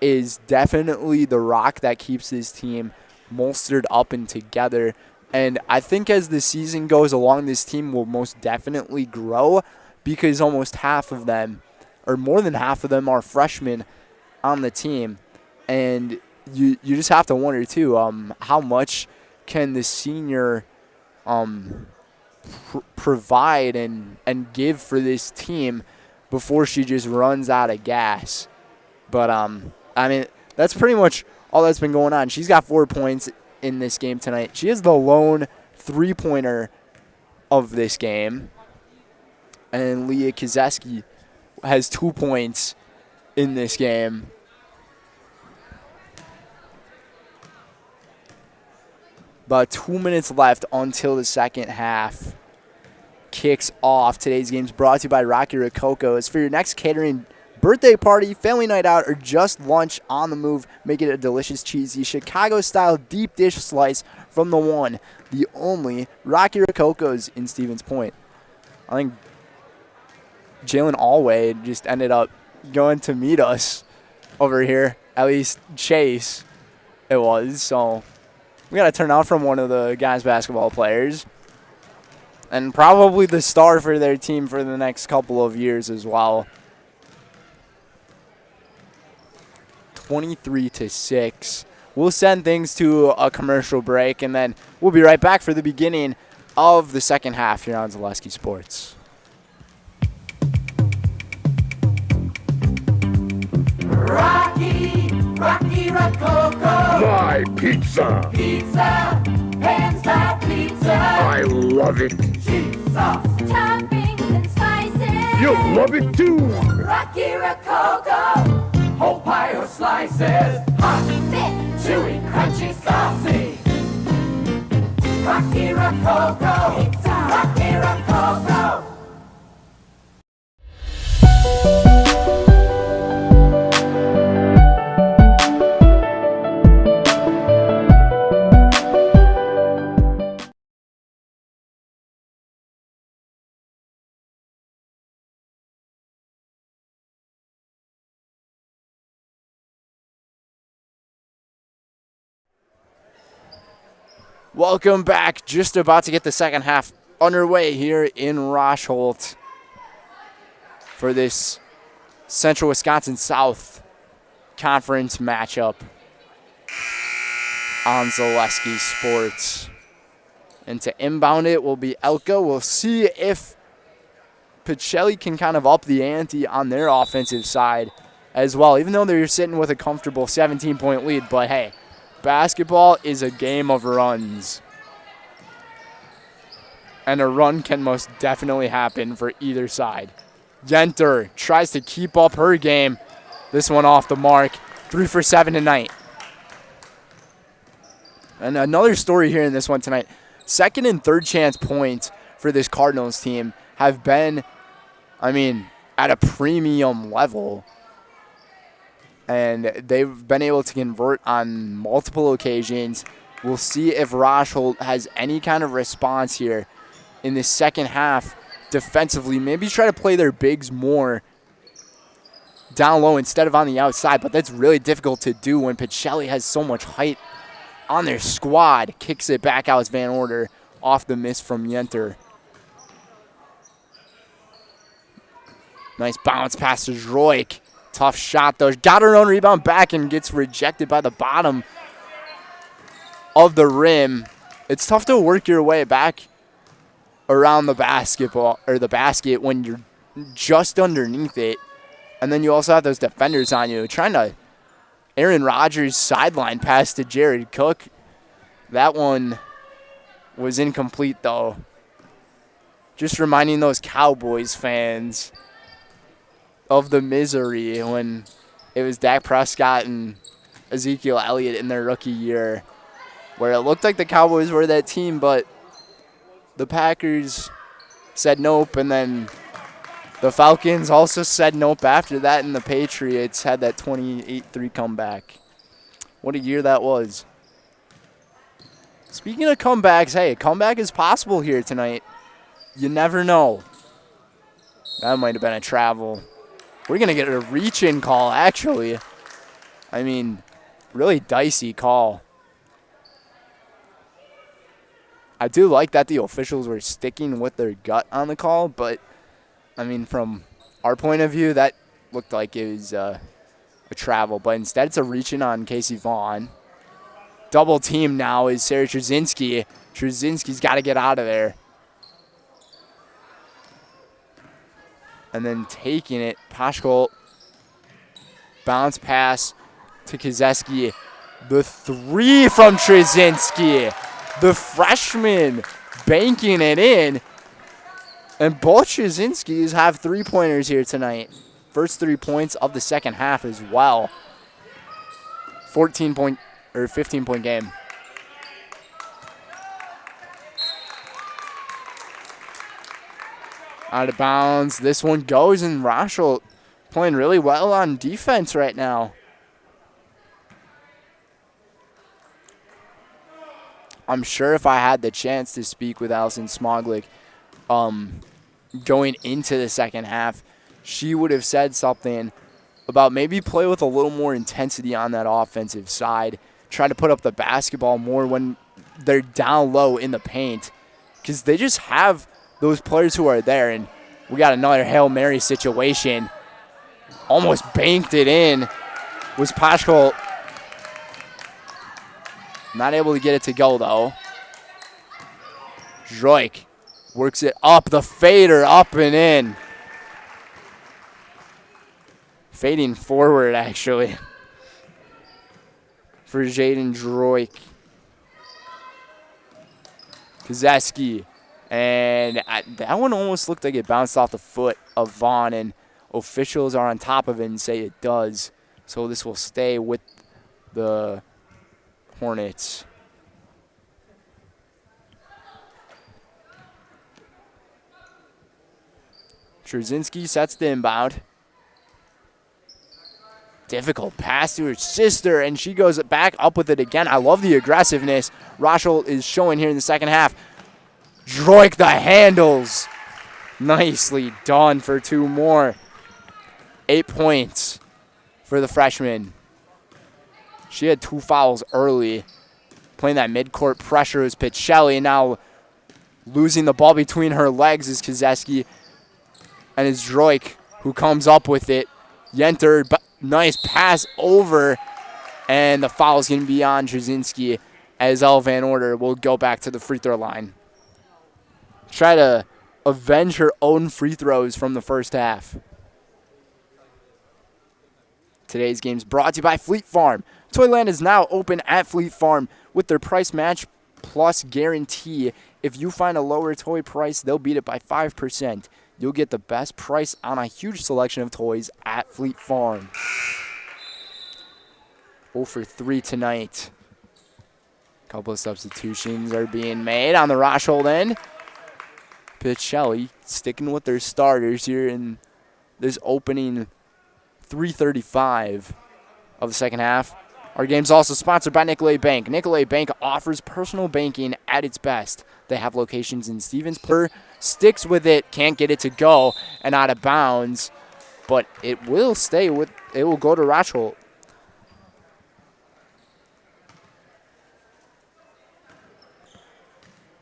is definitely the rock that keeps this team bolstered up and together. And I think as the season goes along, this team will most definitely grow because almost half of them, or more than half of them, are freshmen on the team. And you just have to wonder, too, how much can the senior provide and give for this team before she just runs out of gas. But, I mean, that's pretty much all that's been going on. She's got 4 points in this game tonight. She is the lone three-pointer of this game. And Leah Kazeski has 2 points in this game. About 2 minutes left until the second half kicks off. Today's game is brought to you by Rocky Rococo's. For your next catering, birthday party, family night out, or just lunch on the move, make it a delicious, cheesy, Chicago-style deep dish slice from the one, the only Rocky Rococo's in Stevens Point. I think Jalen Alway just ended up going to meet us over here, at least Chase it was, so we got a turnout from one of the guys basketball players and probably the star for their team for the next couple of years as well. 23-6. We'll send things to a commercial break, and then we'll be right back for the beginning of the second half here on Zaleski Sports. Rocky Rococo. My pizza. Pizza, hand-style pizza. I love it. Cheese sauce, toppings and spices. You'll love it too. Rocky Rococo. Whole pie or slices. Hot, thick, chewy, crunchy, saucy. Rocky Rococo. Pizza. Rocky Rococo. Welcome back. Just about to get the second half underway here in Rosholt for this Central Wisconsin South Conference matchup on Zaleski Sports. And to inbound it will be Elka. We'll see if Pacelli can kind of up the ante on their offensive side as well, even though they're sitting with a comfortable 17-point lead. But, hey, basketball is a game of runs. And a run can most definitely happen for either side. Yenter tries to keep up her game. This one off the mark. 3 for 7 tonight. And another story here in this one tonight. Second and third chance points for this Cardinals team have been, at a premium level. And they've been able to convert on multiple occasions. We'll see if Rosholt has any kind of response here in the second half defensively. Maybe try to play their bigs more down low instead of on the outside. But that's really difficult to do when Pacelli has so much height on their squad. Kicks it back out as Van Order off the miss from Yenter. Nice bounce pass to Droik. Tough shot, though. Got her own rebound back and gets rejected by the bottom of the rim. It's tough to work your way back around the basketball or the basket when you're just underneath it. And then you also have those defenders on you. Trying to Aaron Rodgers sideline pass to Jared Cook. That one was incomplete, though. Just reminding those Cowboys fans of the misery when it was Dak Prescott and Ezekiel Elliott in their rookie year, where it looked like the Cowboys were that team, but the Packers said nope, and then the Falcons also said nope after that, and the Patriots had that 28-3 comeback. What a year that was. Speaking of comebacks, hey, a comeback is possible here tonight. You never know. That might have been a travel. We're going to get a reach-in call, actually. Really dicey call. I do like that the officials were sticking with their gut on the call, but, from our point of view, that looked like it was a travel. But instead, it's a reach-in on Casey Vaughn. Double team now is Sarah Trzynski. Trzynski's got to get out of there. And then taking it, Paschal. Bounce pass to Kazeski. The three from Trzynski. The freshman banking it in. And both Trzynskis have three-pointers here tonight. First 3 points of the second half as well. 15-point game. Out of bounds. This one goes, and Rosholt playing really well on defense right now. I'm sure if I had the chance to speak with Allison Smoglik going into the second half, she would have said something about maybe play with a little more intensity on that offensive side. Try to put up the basketball more when they're down low in the paint, because they just have those players who are there. And we got another Hail Mary situation. Almost banked it in. Was Paschal not able to get it to go, though. Droik works it up. The fader up and in. Fading forward, actually, for Jaden Droik. Kazeski. And that one almost looked like it bounced off the foot of Vaughn, and officials are on top of it and say it does. So this will stay with the Hornets. Trzynski sets the inbound. Difficult pass to her sister, and she goes back up with it again. I love the aggressiveness Rosholt is showing here in the second half. Droik the handles. Nicely done for 2 more. 8 points for the freshman. She had 2 fouls early. Playing that midcourt pressure was Pacelli. Now Losing the ball between her legs is Kozeski. And it's Droik who comes up with it. Yenter, nice pass over. And the foul's going to be on Trzynski as Elle Van Order will go back to the free throw line. Try to avenge her own free throws from the first half. Today's game is brought to you by Fleet Farm. Toyland is now open at Fleet Farm with their price match plus guarantee. If you find a lower toy price, they'll beat it by 5%. You'll get the best price on a huge selection of toys at Fleet Farm. 0 for 3 tonight. A couple of substitutions are being made on the Rosholt end. Pacelli sticking with their starters here in this opening 3:35 of the second half. Our game's also sponsored by Nicolay Bank. Nicolay Bank offers personal banking at its best. They have locations in Stevensburg. Sticks with it, can't get it to go and out of bounds, but it will stay with. It will go to Rosholt.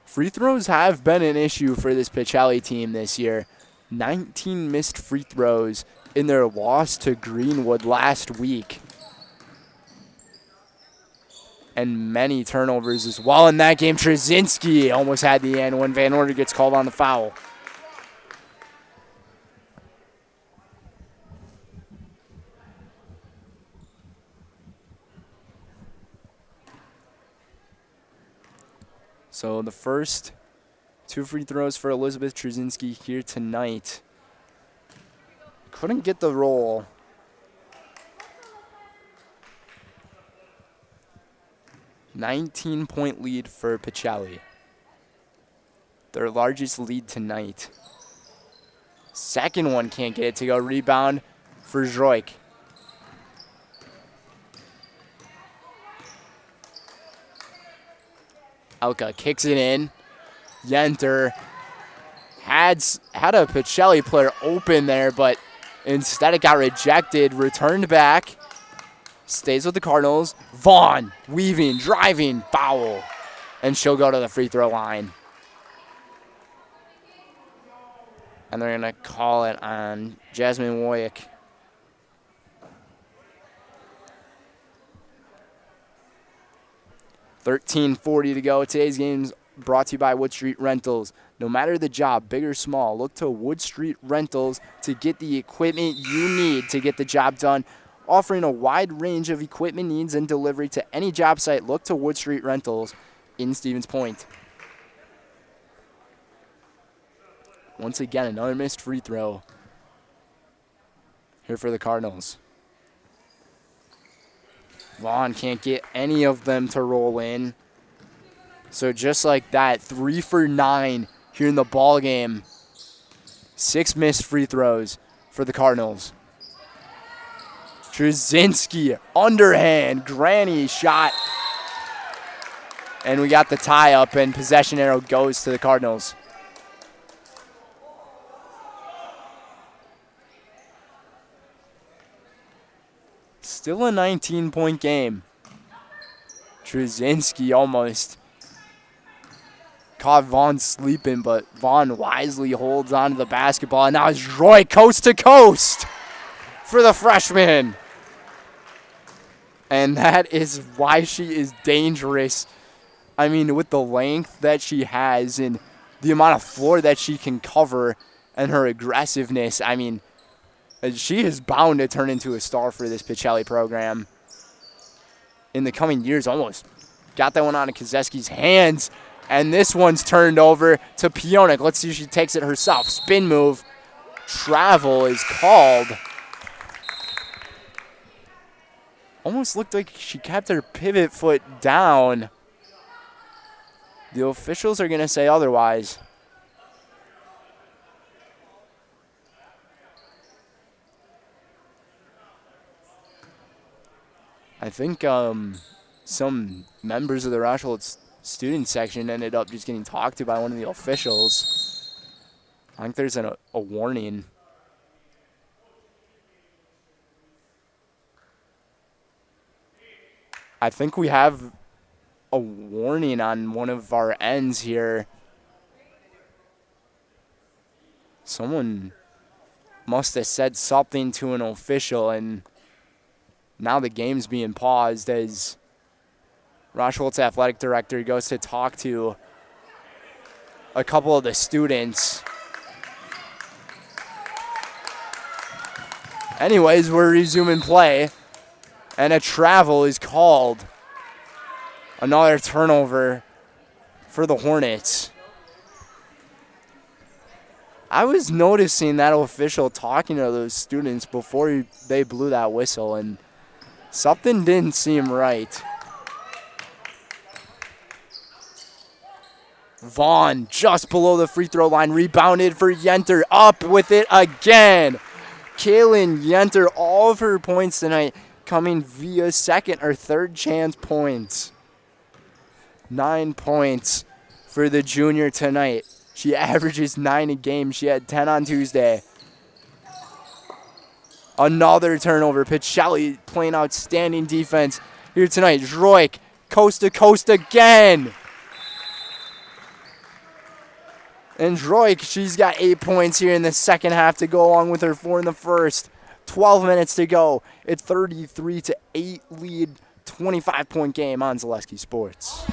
Free throws have been an issue for this Pacelli team this year. 19 missed free throws in their loss to Greenwood last week. And many turnovers as well in that game. Trzynski almost had the end when Van Order gets called on the foul. So the first 2 free throws for Elizabeth Trzynski here tonight. Couldn't get the roll. $19-point lead for Pacelli. Their largest lead tonight. Second one can't get it to go. Rebound for Droik. Elka kicks it in. Yenter had a Pacelli player open there, but instead it got rejected. Returned back. Stays with the Cardinals. Vaughn weaving, driving, foul. And she'll go to the free throw line. And they're going to call it on Jasmine Woyek. $13:40 to go. Today's game's brought to you by Wood Street Rentals. No matter the job, big or small, look to Wood Street Rentals to get the equipment you need to get the job done. Offering a wide range of equipment needs and delivery to any job site, look to Wood Street Rentals in Stevens Point. Once again, another missed free throw here for the Cardinals. Vaughn can't get any of them to roll in. So just like that, 3 for 9 here in the ball game. 6 missed free throws for the Cardinals. Trzynski, underhand, granny shot. And we got the tie up, and possession arrow goes to the Cardinals. Still a 19-point game. Trzynski almost caught Vaughn sleeping, but Vaughn wisely holds on to the basketball. And now it's Roy coast to coast for the freshman. And that is why she is dangerous. I mean, with the length that she has and the amount of floor that she can cover and her aggressiveness, I mean, she is bound to turn into a star for this Pacelli program in the coming years. Almost got that one out of Kozeski's hands. And this one's turned over to Pionik. Let's see if she takes it herself. Spin move. Travel is called. Almost looked like she kept her pivot foot down. The officials are going to say otherwise. I think some members of the Rosholt student section ended up just getting talked to by one of the officials. I think there's a warning. I think we have a warning on one of our ends here. Someone must have said something to an official, and now the game's being paused as Rosholt's athletic director goes to talk to a couple of the students. Anyways, we're resuming play, and a travel is called. Another turnover for the Hornets. I was noticing that official talking to those students before they blew that whistle, and something didn't seem right. Vaughn just below the free throw line, rebounded for Yenter, up with it again. Kaylin Yenter, all of her points tonight coming via second or third chance points. 9 points for the junior tonight. She averages 9 a game. She had 10 on Tuesday. Another turnover. Pacelli playing outstanding defense here tonight. Droik, coast to coast again. And Droik, she's got 8 points here in the second half to go along with her 4 in the first. 12 minutes to go. It's 33-8 lead, 25-point game on Zaleski Sports.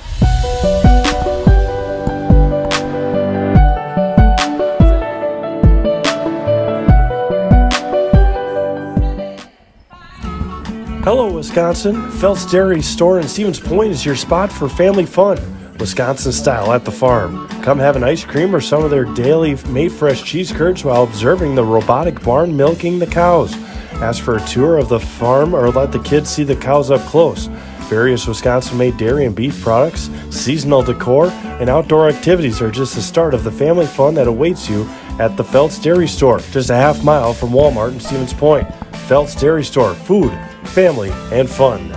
Hello, Wisconsin. Phelps Dairy Store in Stevens Point is your spot for family fun. Wisconsin style at the farm. Come have an ice cream or some of their daily made fresh cheese curds while observing the robotic barn milking the cows. Ask for a tour of the farm or let the kids see the cows up close. Various Wisconsin-made dairy and beef products, seasonal decor, and outdoor activities are just the start of the family fun that awaits you at the Phelps Dairy Store, just a half mile from Walmart in Stevens Point. Phelps Dairy Store, food, family, and fun.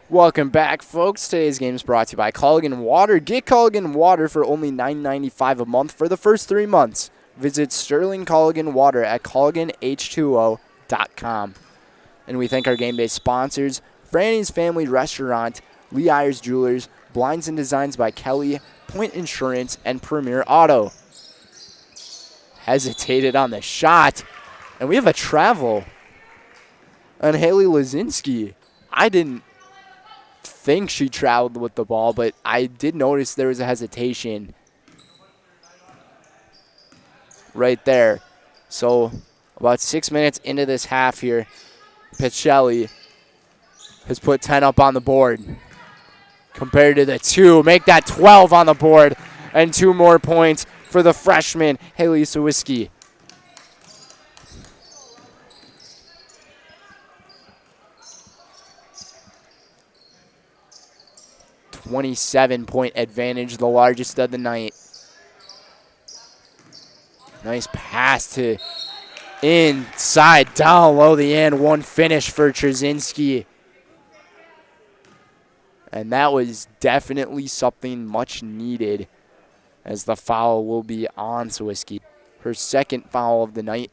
Welcome back, folks. Today's game is brought to you by Culligan Water. Get Culligan Water for only $9.95 a month for the first 3 months. Visit Sterling Culligan Water at CulliganH2O.com. And we thank our game day sponsors, Franny's Family Restaurant, Lee Ayers Jewelers, Blinds and Designs by Kelly, Point Insurance, and Premier Auto. Hesitated on the shot. And we have a travel on Haley Lazinski. I didn't think she traveled with the ball, but I did notice there was a hesitation right there. So about 6 minutes into this half here, Pacelli has put 10 up on the board compared to the 2. Make that 12 on the board, and 2 more points for the freshman, Haley Sawiski. .27 advantage, the largest of the night. Nice pass to inside, down low the end. One finish for Trzynski. And that was definitely something much needed, as the foul will be on Sawiski. Her second foul of the night.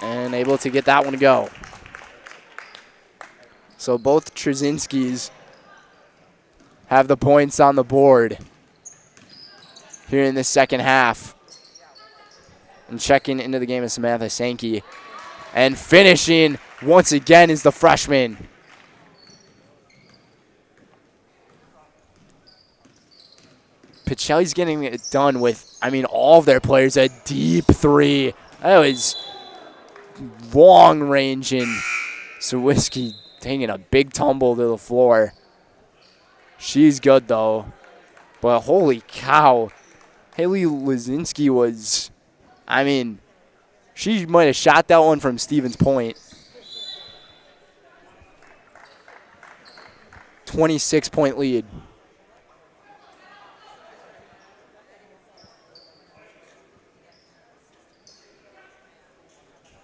And able to get that one to go. So both Trzynskis have the points on the board here in the second half. And checking into the game is Samantha Sankey. And finishing once again is the freshman. Pacelli's getting it done with, all of their players. A deep 3. That was long range, and Sawiski taking a big tumble to the floor. She's good, though. But holy cow. Haley Lazinski was, she might have shot that one from Stevens Point. 26-point lead.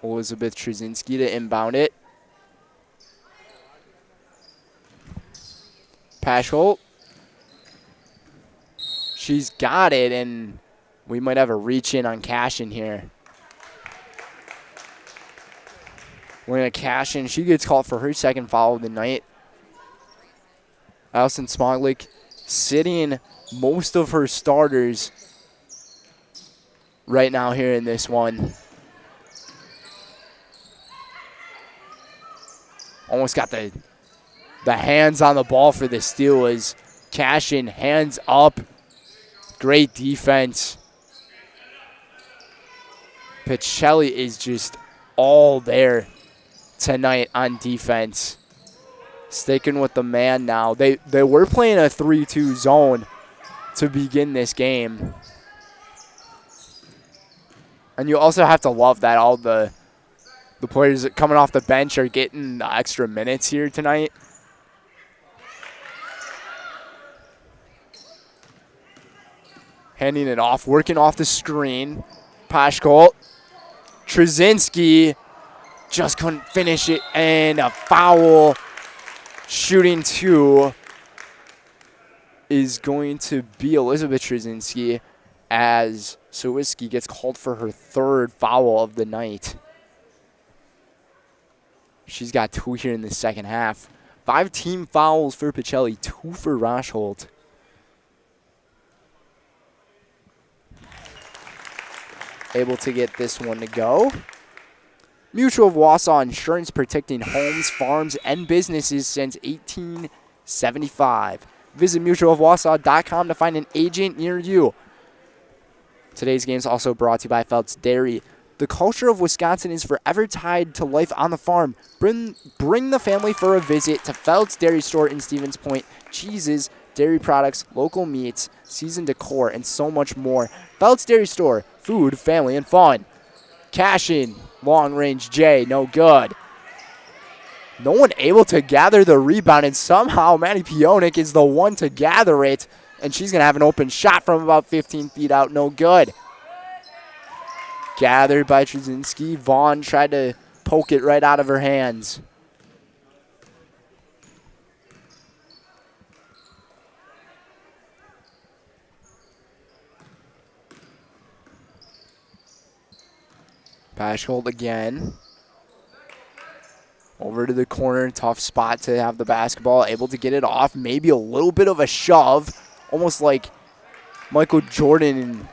Elizabeth Trzynski to inbound it. Rosholt. She's got it, and we might have a reach in on Cashin here. We're going to cash in. She gets called for her second foul of the night. Allison Smoglik sitting most of her starters right now here in this one. Almost got the hands on the ball for the steal as Cashin, hands up. Great defense. Pacelli is just all there tonight on defense. Sticking with the man now. They were playing a 3-2 zone to begin this game. And you also have to love that all the players coming off the bench are getting the extra minutes here tonight. Handing it off, working off the screen. Paschal. Trzynski just couldn't finish it, and a foul. Shooting 2 is going to be Elizabeth Trzynski as Sawiski gets called for her 3rd foul of the night. She's got 2 here in the second half. 5 team fouls for Pacelli, 2 for Rosholt. Able to get this one to go. Mutual of Wausau Insurance, protecting homes, farms, and businesses since 1875. Visit mutualofwausau.com to find an agent near you. Today's game is also brought to you by Feltz Dairy. The culture of Wisconsin is forever tied to life on the farm. Bring the family for a visit to Feltz Dairy Store in Stevens Point. Cheeses, dairy products, local meats, seasoned decor, and so much more. Feltz Dairy Store, food, family, and fun. Cash in, long range J, no good. No one able to gather the rebound, and somehow Maddie Pionik is the one to gather it, and she's going to have an open shot from about 15 feet out, no good. Gathered by Trzynski. Vaughn tried to poke it right out of her hands. Paschal again. Over to the corner. Tough spot to have the basketball. Able to get it off. Maybe a little bit of a shove. Almost like Michael Jordan in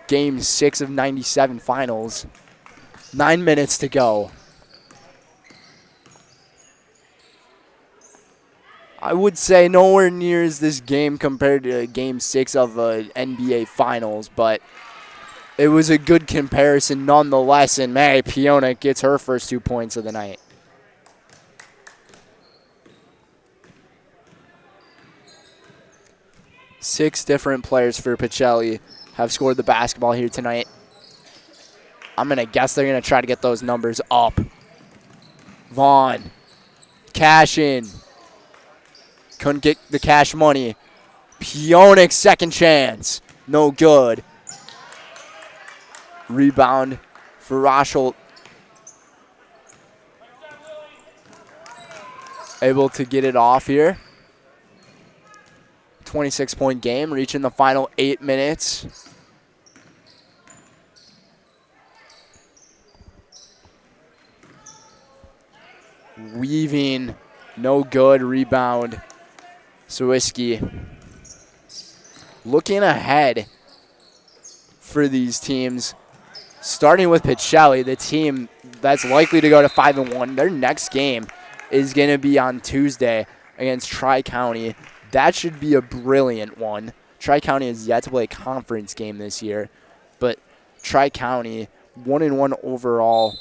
Game 6 of 97 finals. 9 minutes to go. I would say nowhere near as this game compared to Game 6 of NBA Finals, but it was a good comparison nonetheless, and Maddie Pionik gets her first 2 points of the night. Six different players for Pacelli have scored the basketball here tonight. I'm going to guess they're going to try to get those numbers up. Vaughn. Cash in. Couldn't get the cash money. Pionik, second chance. No good. Rebound for Rosholt. Able to get it off here. 26-point game, reaching the final 8 minutes. Weaving, no good. Rebound, Sawiski. Looking ahead for these teams, starting with Pacelli, the team that's likely to go to 5-1. Their next game is going to be on Tuesday against Tri-County. That should be a brilliant one. Tri-County has yet to play a conference game this year, but Tri-County 1-1 overall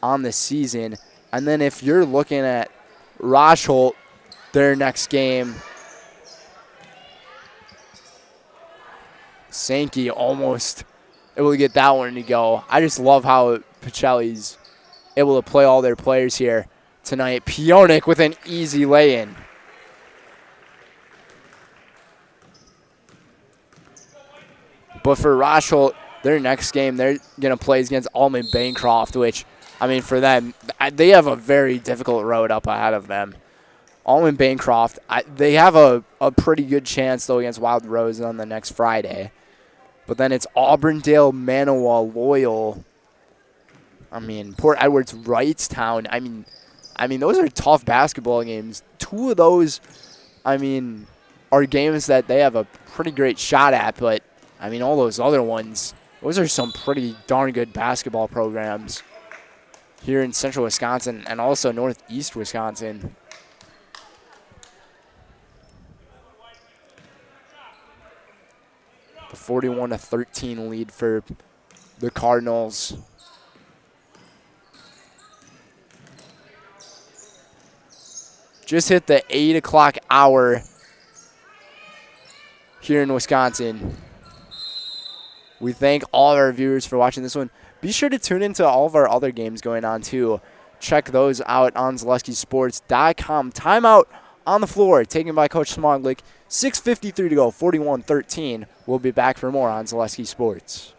on the season. And then if you're looking at Rosholt, their next game, Sankey almost able to get that one to go. I just love how Pacelli's able to play all their players here tonight. Pionik with an easy lay-in. But for Rosholt, their next game, they're going to play against Allman Bancroft, which, I mean, for them, they have a very difficult road up ahead of them. Allman Bancroft, they have a pretty good chance, though, against Wild Rose on the next Friday. But then it's Auburndale, Manawa, Loyal. I mean, Port Edwards, Wrightstown. I mean, those are tough basketball games. Two of those I mean, are games that they have a pretty great shot at, but, I mean, all those other ones, those are some pretty darn good basketball programs here in central Wisconsin and also northeast Wisconsin. The 41-13 lead for the Cardinals. Just hit the 8 o'clock hour here in Wisconsin. We thank all of our viewers for watching this one. Be sure to tune into all of our other games going on too. Check those out on ZaleskiSports.com. Timeout on the floor, taken by Coach Smoglick. 6:53 to go, 41-13. We'll be back for more on Zaleski Sports.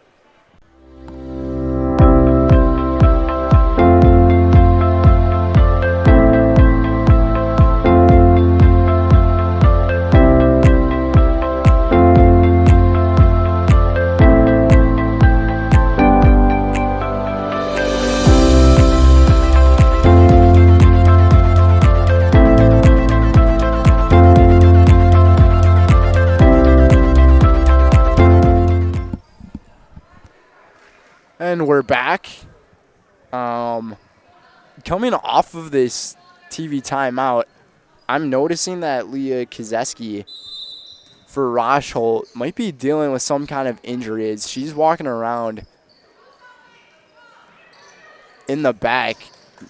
And we're back. Coming off of this TV timeout, I'm noticing that Leah Kazeski for Rosholt might be dealing with some kind of injuries. She's walking around in the back.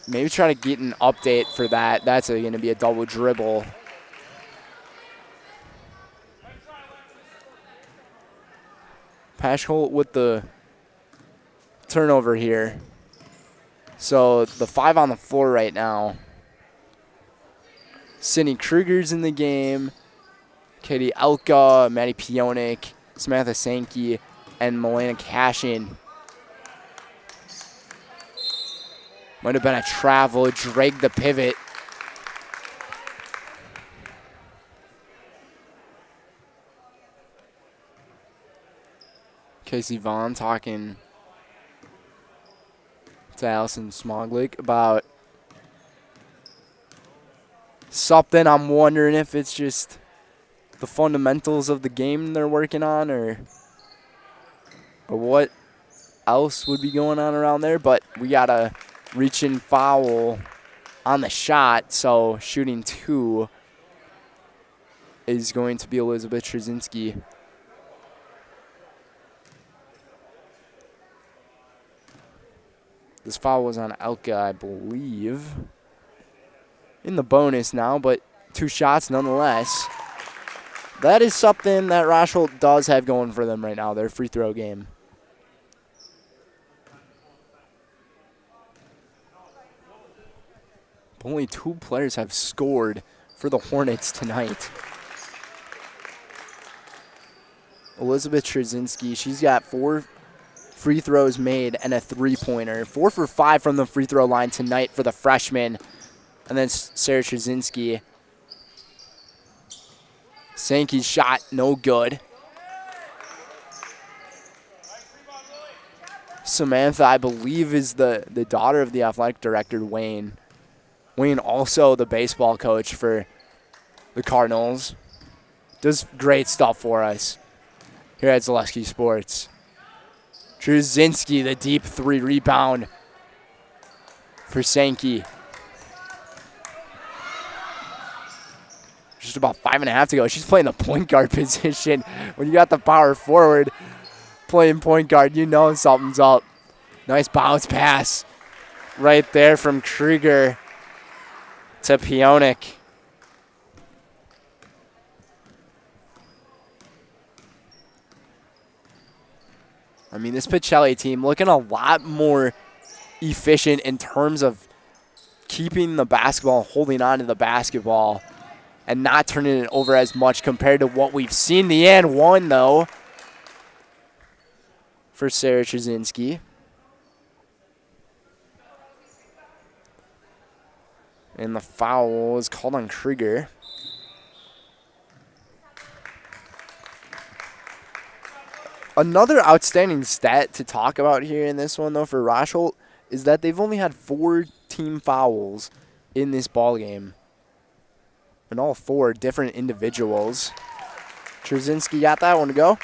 Maybe try to get an update for that. That's going to be a double dribble. Pacelli with the turnover here. So the 5 on the floor right now. Sydney Kruger's in the game. Katie Elka, Maddie Pionik, Samantha Sankey, and Milena Cashin. Might have been a travel, drag the pivot. Casey Vaughn talking to Allison Smoglick about something. I'm wondering if it's just the fundamentals of the game they're working on or what else would be going on around there. But we got a reach-in foul on the shot, so shooting 2 is going to be Elizabeth Trzynski. This foul was on Elka, I believe. In the bonus now, but 2 shots nonetheless. That is something that Rosholt does have going for them right now, their free throw game. Only 2 players have scored for the Hornets tonight. Elizabeth Trzynski, she's got 4 free throws made and a 3-pointer. 4 for 5 from the free throw line tonight for the freshman. And then Sarah Trzynski. Sankey's shot, no good. Samantha, I believe, is the daughter of the athletic director, Wayne. Wayne also the baseball coach for the Cardinals. Does great stuff for us here at Zaleski Sports. Trzynski, the deep 3 rebound for Sankey. Just about 5.5 to go. She's playing the point guard position. When you got the power forward playing point guard, you know something's up. Nice bounce pass right there from Krieger to Pionik. I mean, this Pacelli team looking a lot more efficient in terms of keeping the basketball, holding on to the basketball, and not turning it over as much compared to what we've seen. The and one, though, for Sarah Trzynski. And the foul is called on Krieger. Another outstanding stat to talk about here in this one, though, for Rosholt is that they've only had 4 team fouls in this ball game. and all 4 different individuals. Trzynski got that one to go.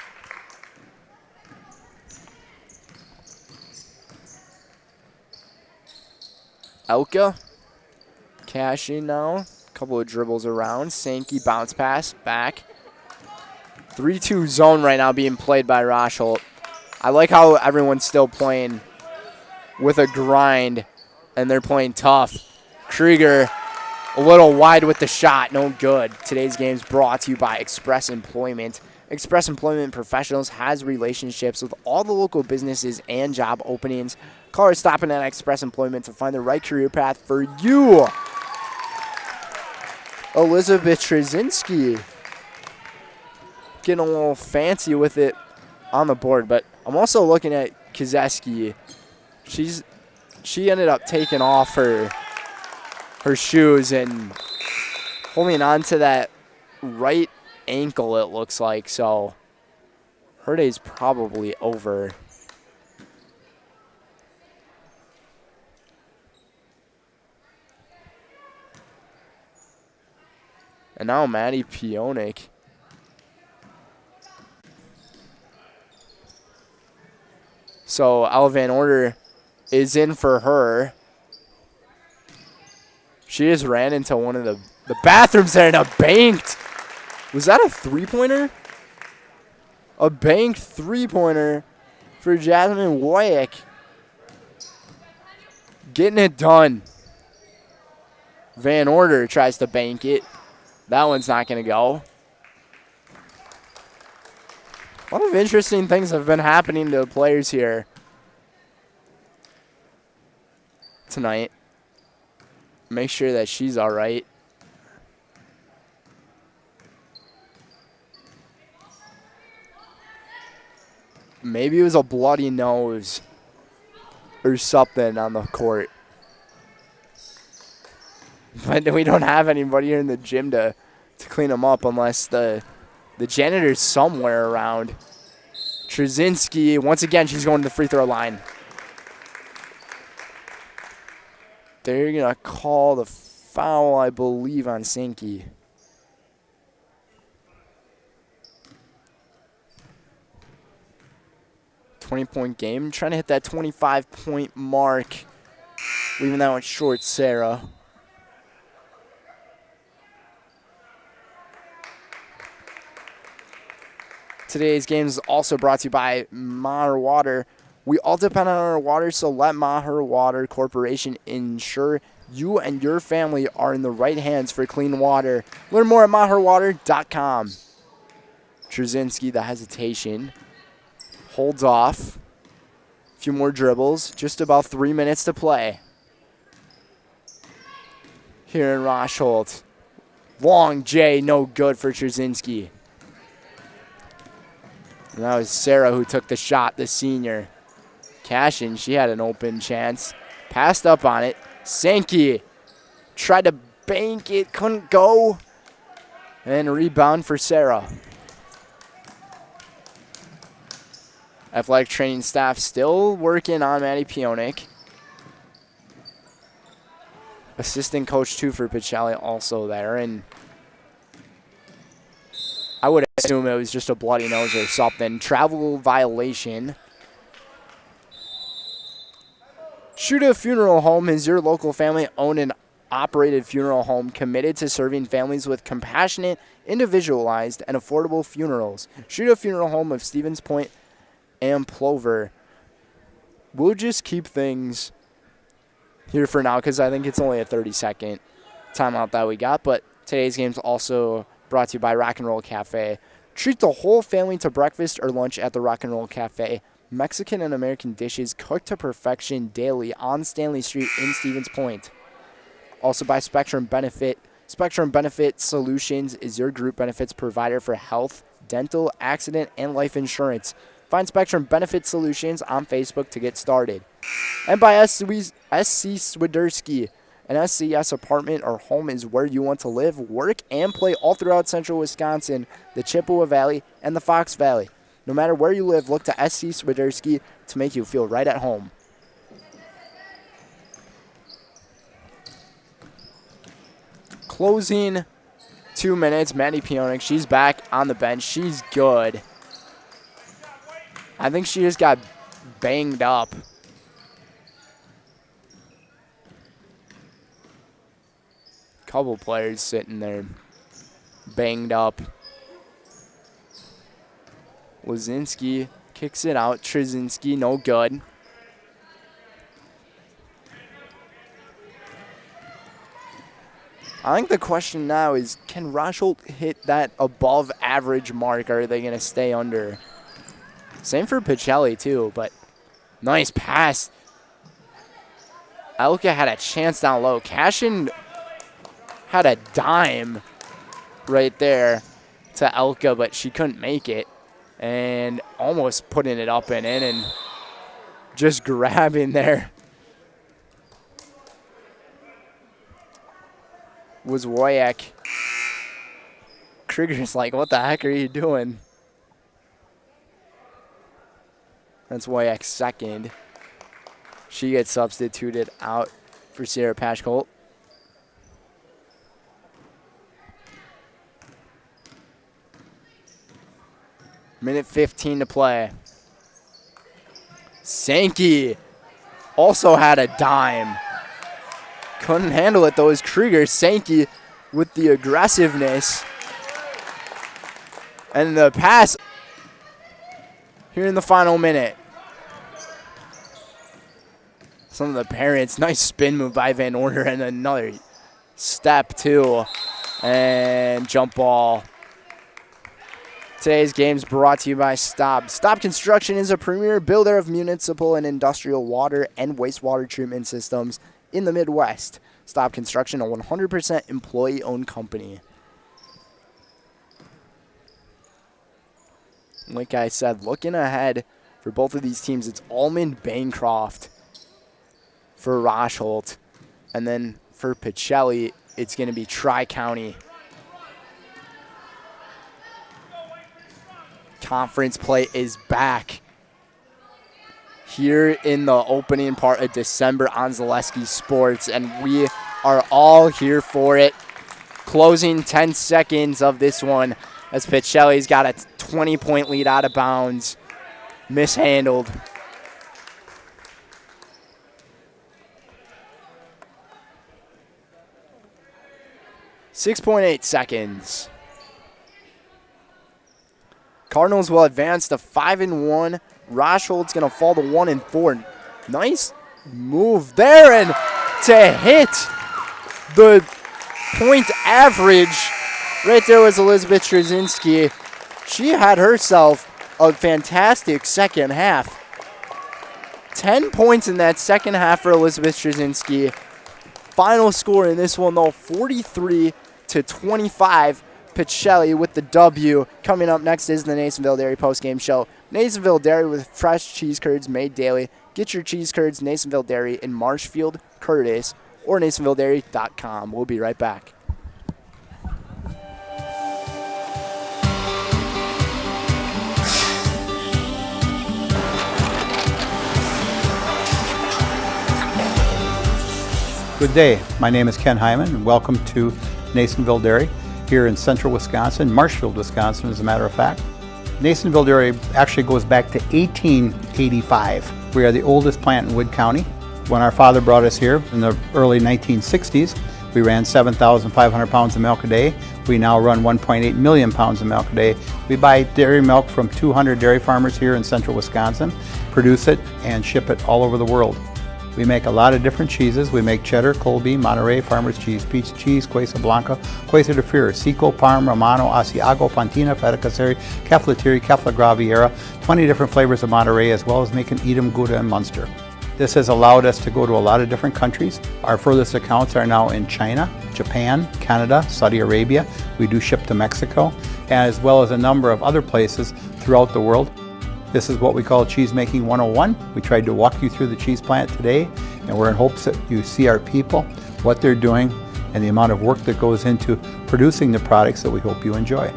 Elka cashing now. Couple of dribbles around. Sankey bounce pass back. 3-2 zone right now being played by Rosholt. I like how everyone's still playing with a grind, and they're playing tough. Krieger a little wide with the shot, no good. Today's game is brought to you by Express Employment. Express Employment Professionals has relationships with all the local businesses and job openings. Call or stop in at Express Employment to find the right career path for you. Elizabeth Trzynski getting a little fancy with it on the board, but I'm also looking at Kazeski. She ended up taking off her shoes and holding on to that right ankle, it looks like, so her day's probably over. And now Maddie Pionik. So Ella Van Order is in for her. She just ran into one of the bathrooms there and banked. Was that a three-pointer? A banked three-pointer for Jasmine Woyak. Getting it done. Van Order tries to bank it. That one's not going to go. A lot of interesting things have been happening to the players here tonight. Make sure that she's all right. Maybe it was a bloody nose or something on the court. But we don't have anybody here in the gym to clean them up unless the janitor's somewhere around. Trzynski, once again, she's going to the free throw line. They're going to call the foul, I believe, on Sankey. .20 game. Trying to hit that 25-point mark. Leaving that one short, Sarah. Today's game is also brought to you by Maher Water. We all depend on our water, so let Maher Water Corporation ensure you and your family are in the right hands for clean water. Learn more at maherwater.com. Trzynski, the hesitation. Holds off. A few more dribbles. Just about 3 minutes to play. Here in Rosholt. Long J, no good for Trzynski. And that was Sarah who took the shot, the senior. Cashin, she had an open chance. Passed up on it. Sankey tried to bank it, couldn't go. And a rebound for Sarah. Athletic training staff still working on Maddie Pionik. Assistant coach, too, for Pacelli also there. And I would assume it was just a bloody nose or something. Travel violation. Shuda Funeral Home is your local family-owned and operated funeral home committed to serving families with compassionate, individualized, and affordable funerals. Shuda Funeral Home of Stevens Point and Plover. We'll just keep things here for now because I think it's only a 30-second timeout that we got. But today's game's also brought to you by Rock and Roll Cafe. Treat the whole family to breakfast or lunch at the Rock and Roll Cafe. Mexican and American dishes cooked to perfection daily on Stanley Street in Stevens Point. Also by Spectrum Benefit. Spectrum Benefit Solutions is your group benefits provider for health, dental, accident, and life insurance. Find Spectrum Benefit Solutions on Facebook to get started. And by SC Swiderski. An SCS apartment or home is where you want to live, work, and play all throughout central Wisconsin, the Chippewa Valley, and the Fox Valley. No matter where you live, look to SC Swiderski to make you feel right at home. Closing 2 minutes. Maddie Pionik, she's back on the bench. She's good. I think she just got banged up. Couple players sitting there banged up. Lazinski kicks it out. Trzynski, no good. I think the question now is, can Rosholt hit that above average mark, or are they going to stay under? Same for Pacelli too, but nice pass. Elka had a chance down low. Cashin had a dime right there to Elka, but she couldn't make it. And almost putting it up and in and just grabbing there was WIAA. Krieger's like, what the heck are you doing? That's WIAA's second. She gets substituted out for Sierra Pashkolt. Minute 15 to play. Sankey also had a dime. Couldn't handle it though as Krieger. Sankey with the aggressiveness. And the pass here in the final minute. Some of the parents, nice spin move by Van Order and another step too. And jump ball. Today's game is brought to you by Staub. Staub Construction is a premier builder of municipal and industrial water and wastewater treatment systems in the Midwest. Staub Construction, a 100% employee-owned company. Like I said, looking ahead for both of these teams, it's Almond Bancroft for Rosholt. And then for Pacelli, it's going to be Tri-County. Conference play is back here in the opening part of December on Zaleski Sports, and we are all here for it. Closing 10 seconds of this one as Pacelli's got a 20-point lead out of bounds. Mishandled. .8 seconds. Cardinals will advance to 5-1. Rosholt's going to fall to 1-4. Nice move there, and to hit the point average right there was Elizabeth Trzynski. She had herself a fantastic second half. 10 points in that second half for Elizabeth Trzynski. Final score in this one, though, 43-25. Pacelli with the W. Coming up next is the Nasonville Dairy postgame show. Nasonville Dairy with fresh cheese curds made daily. Get your cheese curds, Nasonville Dairy in Marshfield, Curtis, or NasonvilleDairy.com. We'll be right back. Good day. My name is Ken Hyman, and welcome to Nasonville Dairy here in central Wisconsin, Marshfield, Wisconsin, as a matter of fact. Nasonville Dairy actually goes back to 1885. We are the oldest plant in Wood County. When our father brought us here in the early 1960s, we ran 7,500 pounds of milk a day. We now run 1.8 million pounds of milk a day. We buy dairy milk from 200 dairy farmers here in central Wisconsin, produce it, and ship it all over the world. We make a lot of different cheeses. We make cheddar, Colby, Monterey, Farmer's Cheese, Peach Cheese, Quesa Blanca, Quesa de Fear, Seco, Parm, Romano, Asiago, Fontina, Feta Caseri, Keflatiri, Kefla Graviera, 20 different flavors of Monterey, as well as making Edam, Gouda, and Munster. This has allowed us to go to a lot of different countries. Our furthest accounts are now in China, Japan, Canada, Saudi Arabia. We do ship to Mexico, as well as a number of other places throughout the world. This is what we call Cheese Making 101. We tried to walk you through the cheese plant today, and we're in hopes that you see our people, what they're doing, and the amount of work that goes into producing the products that we hope you enjoy.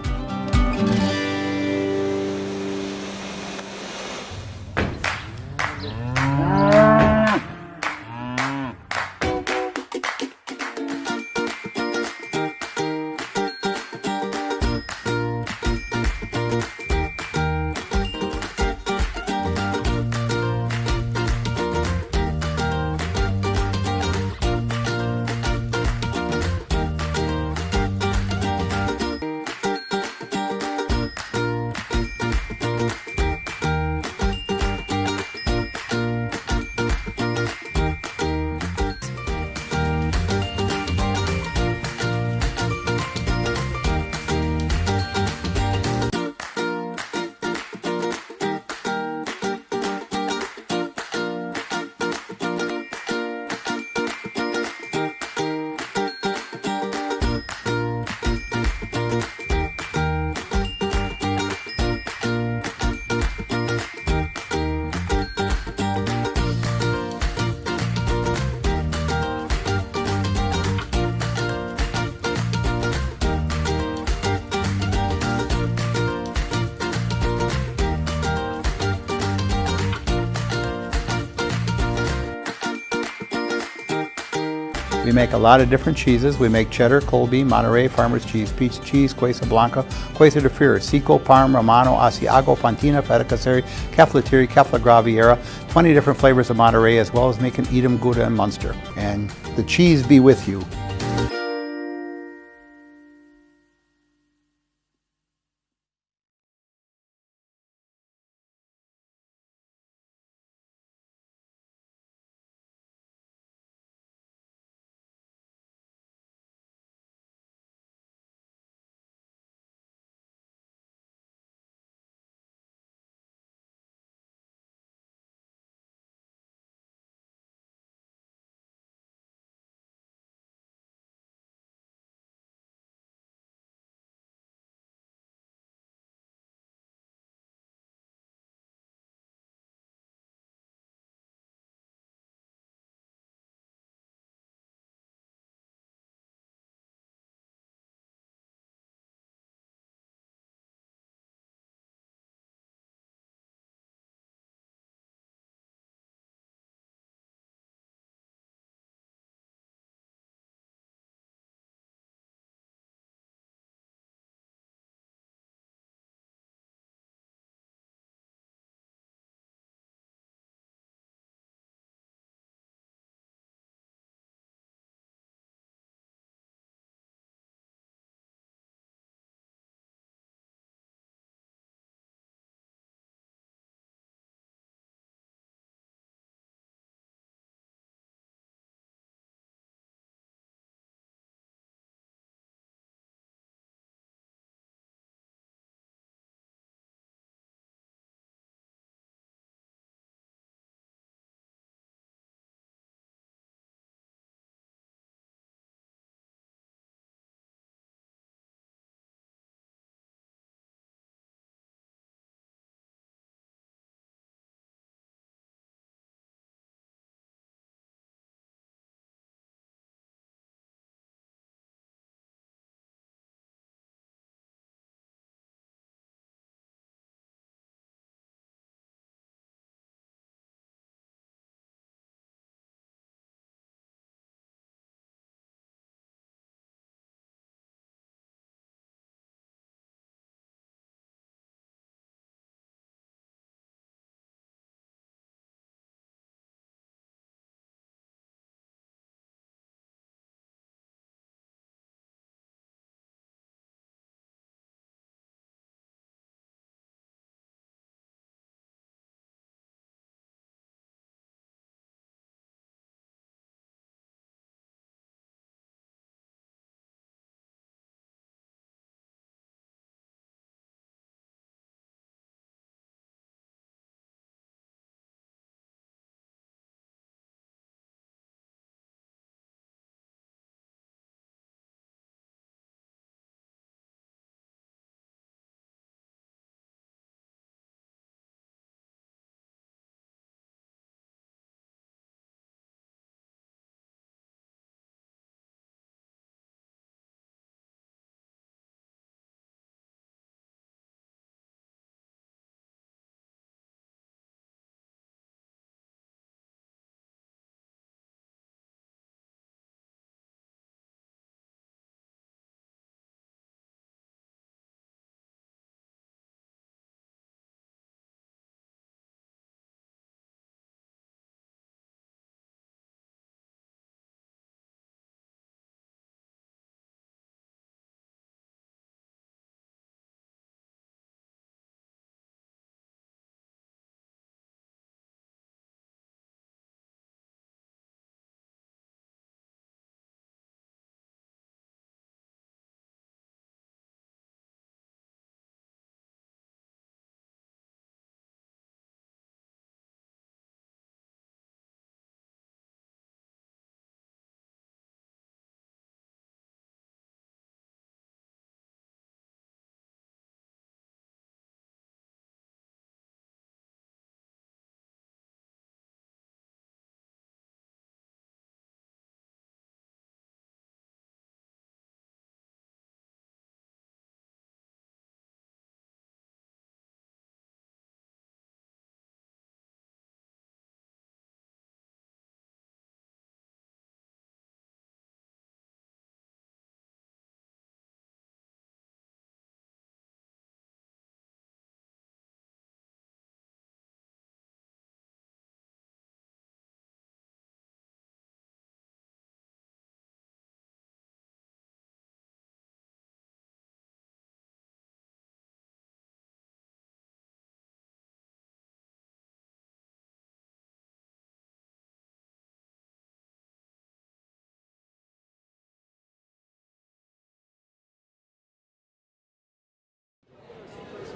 We make a lot of different cheeses. We make cheddar, Colby, Monterey, Farmer's Cheese, Peach Cheese, Quesa Blanca, Quesa de Freer, Seco, Parm, Romano, Asiago, Fontina, Feta Caseri, Cafetieri, Cafla Graviera, 20 different flavors of Monterey, as well as making Edam, Gouda, and Munster. And the cheese be with you.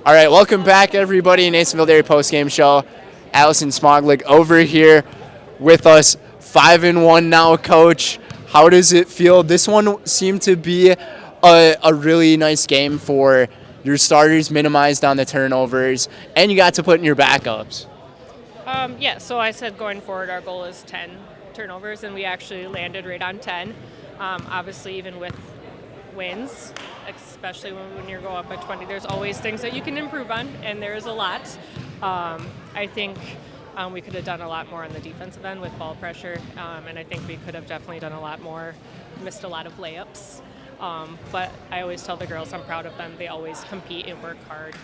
All right, welcome back, everybody. Nasonville Dairy postgame show. Allison Smoglik over here with us, 5-1 now, Coach. How does it feel? This one seemed to be a really nice game for your starters, minimized on the turnovers, and you got to put in your backups. So I said going forward our goal is 10 turnovers, and we actually landed right on 10. Obviously, even with wins, especially when you're going up by 20, there's always things that you can improve on, and there is a lot. I think we could have done a lot more on the defensive end with ball pressure, and I think we could have definitely done a lot more, missed a lot of layups. But I always tell the girls I'm proud of them. They always compete and work hard.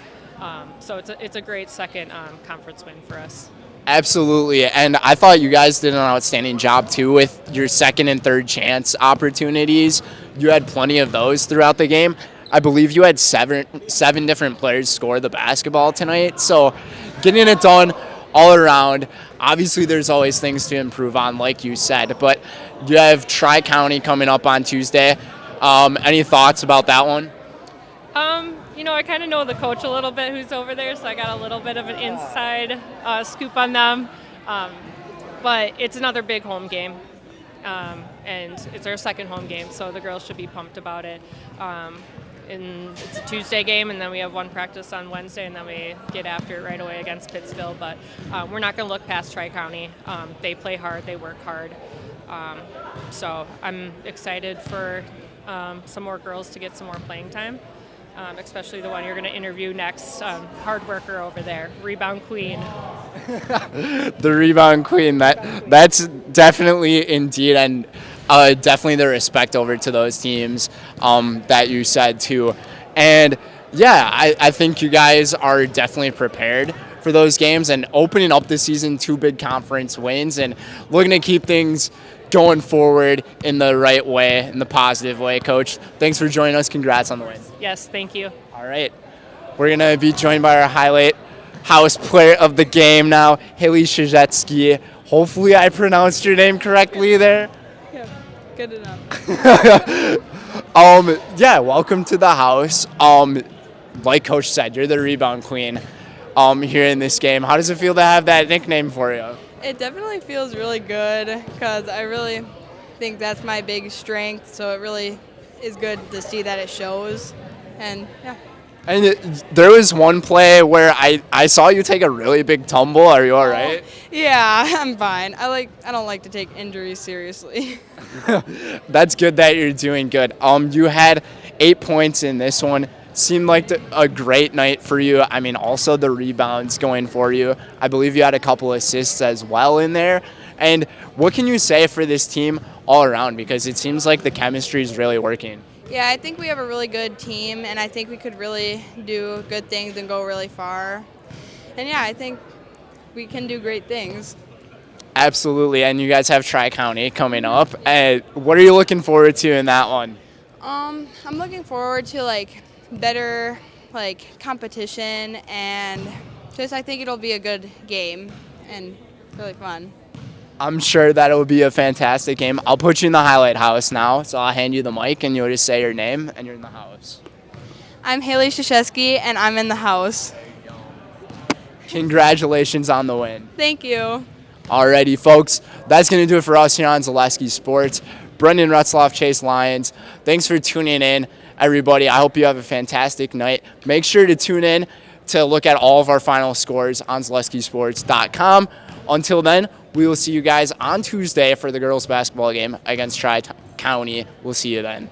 So it's a great second conference win for us. Absolutely, and I thought you guys did an outstanding job too with your second and third chance opportunities. You had plenty of those throughout the game. I believe you had seven different players score the basketball tonight, so getting it done all around. Obviously, there's always things to improve on, like you said, but you have Tri-County coming up on Tuesday. Any thoughts about that one? I kind of know the coach a little bit who's over there, so I got a little bit of an inside scoop on them. But it's another big home game, and it's our second home game, so the girls should be pumped about it. And it's a Tuesday game, and then we have one practice on Wednesday, and then we get after it right away against Pittsville. But we're not going to look past Tri-County. They play hard, they work hard. So I'm excited for some more girls to get some more playing time. Especially the one you're going to interview next, hard worker over there, rebound queen. The rebound queen, that's definitely indeed, and definitely the respect over to those teams that you said too. And yeah, I think you guys are definitely prepared for those games and opening up the season, 2 big conference wins, and looking to keep things going forward in the right way, in the positive way. Coach, thanks for joining us. Congrats on the win. Yes, thank you. All right. We're going to be joined by our highlight house player of the game now, Haley Shizetsky. Hopefully I pronounced your name correctly there. Yeah, good enough. Yeah, welcome to the house. Like Coach said, you're the rebound queen here in this game. How does it feel to have that nickname for you? It definitely feels really good because I really think that's my big strength, so it really is good to see that it shows. And yeah. And there was one play where I saw you take a really big tumble. Are you all right? Yeah, I'm fine. I don't like to take injuries seriously. That's good that you're doing good. You had 8 points in this one. Seemed like a great night for you. I mean, also the rebounds going for you. I believe you had a couple assists as well in there. And what can you say for this team all around? Because it seems like the chemistry is really working. Yeah, I think we have a really good team, and I think we could really do good things and go really far. And yeah, I think we can do great things. Absolutely, and you guys have Tri-County coming up. What are you looking forward to in that one? I'm looking forward to better competition, and just I think it'll be a good game and really fun. I'm sure that it will be a fantastic game. I'll put you in the highlight house now, so I'll hand you the mic and you'll just say your name and you're in the house. I'm Haley Shashesky and I'm in the house. Congratulations on the win. Thank you. Alrighty, folks, that's going to do it for us here on Zaleski Sports. Brendan Retzloff, Chase Lyons. Thanks for tuning in, everybody. I hope you have a fantastic night. Make sure to tune in to look at all of our final scores on ZaleskiSports.com. Until then, we will see you guys on Tuesday for the girls basketball game against Tri-County. We'll see you then.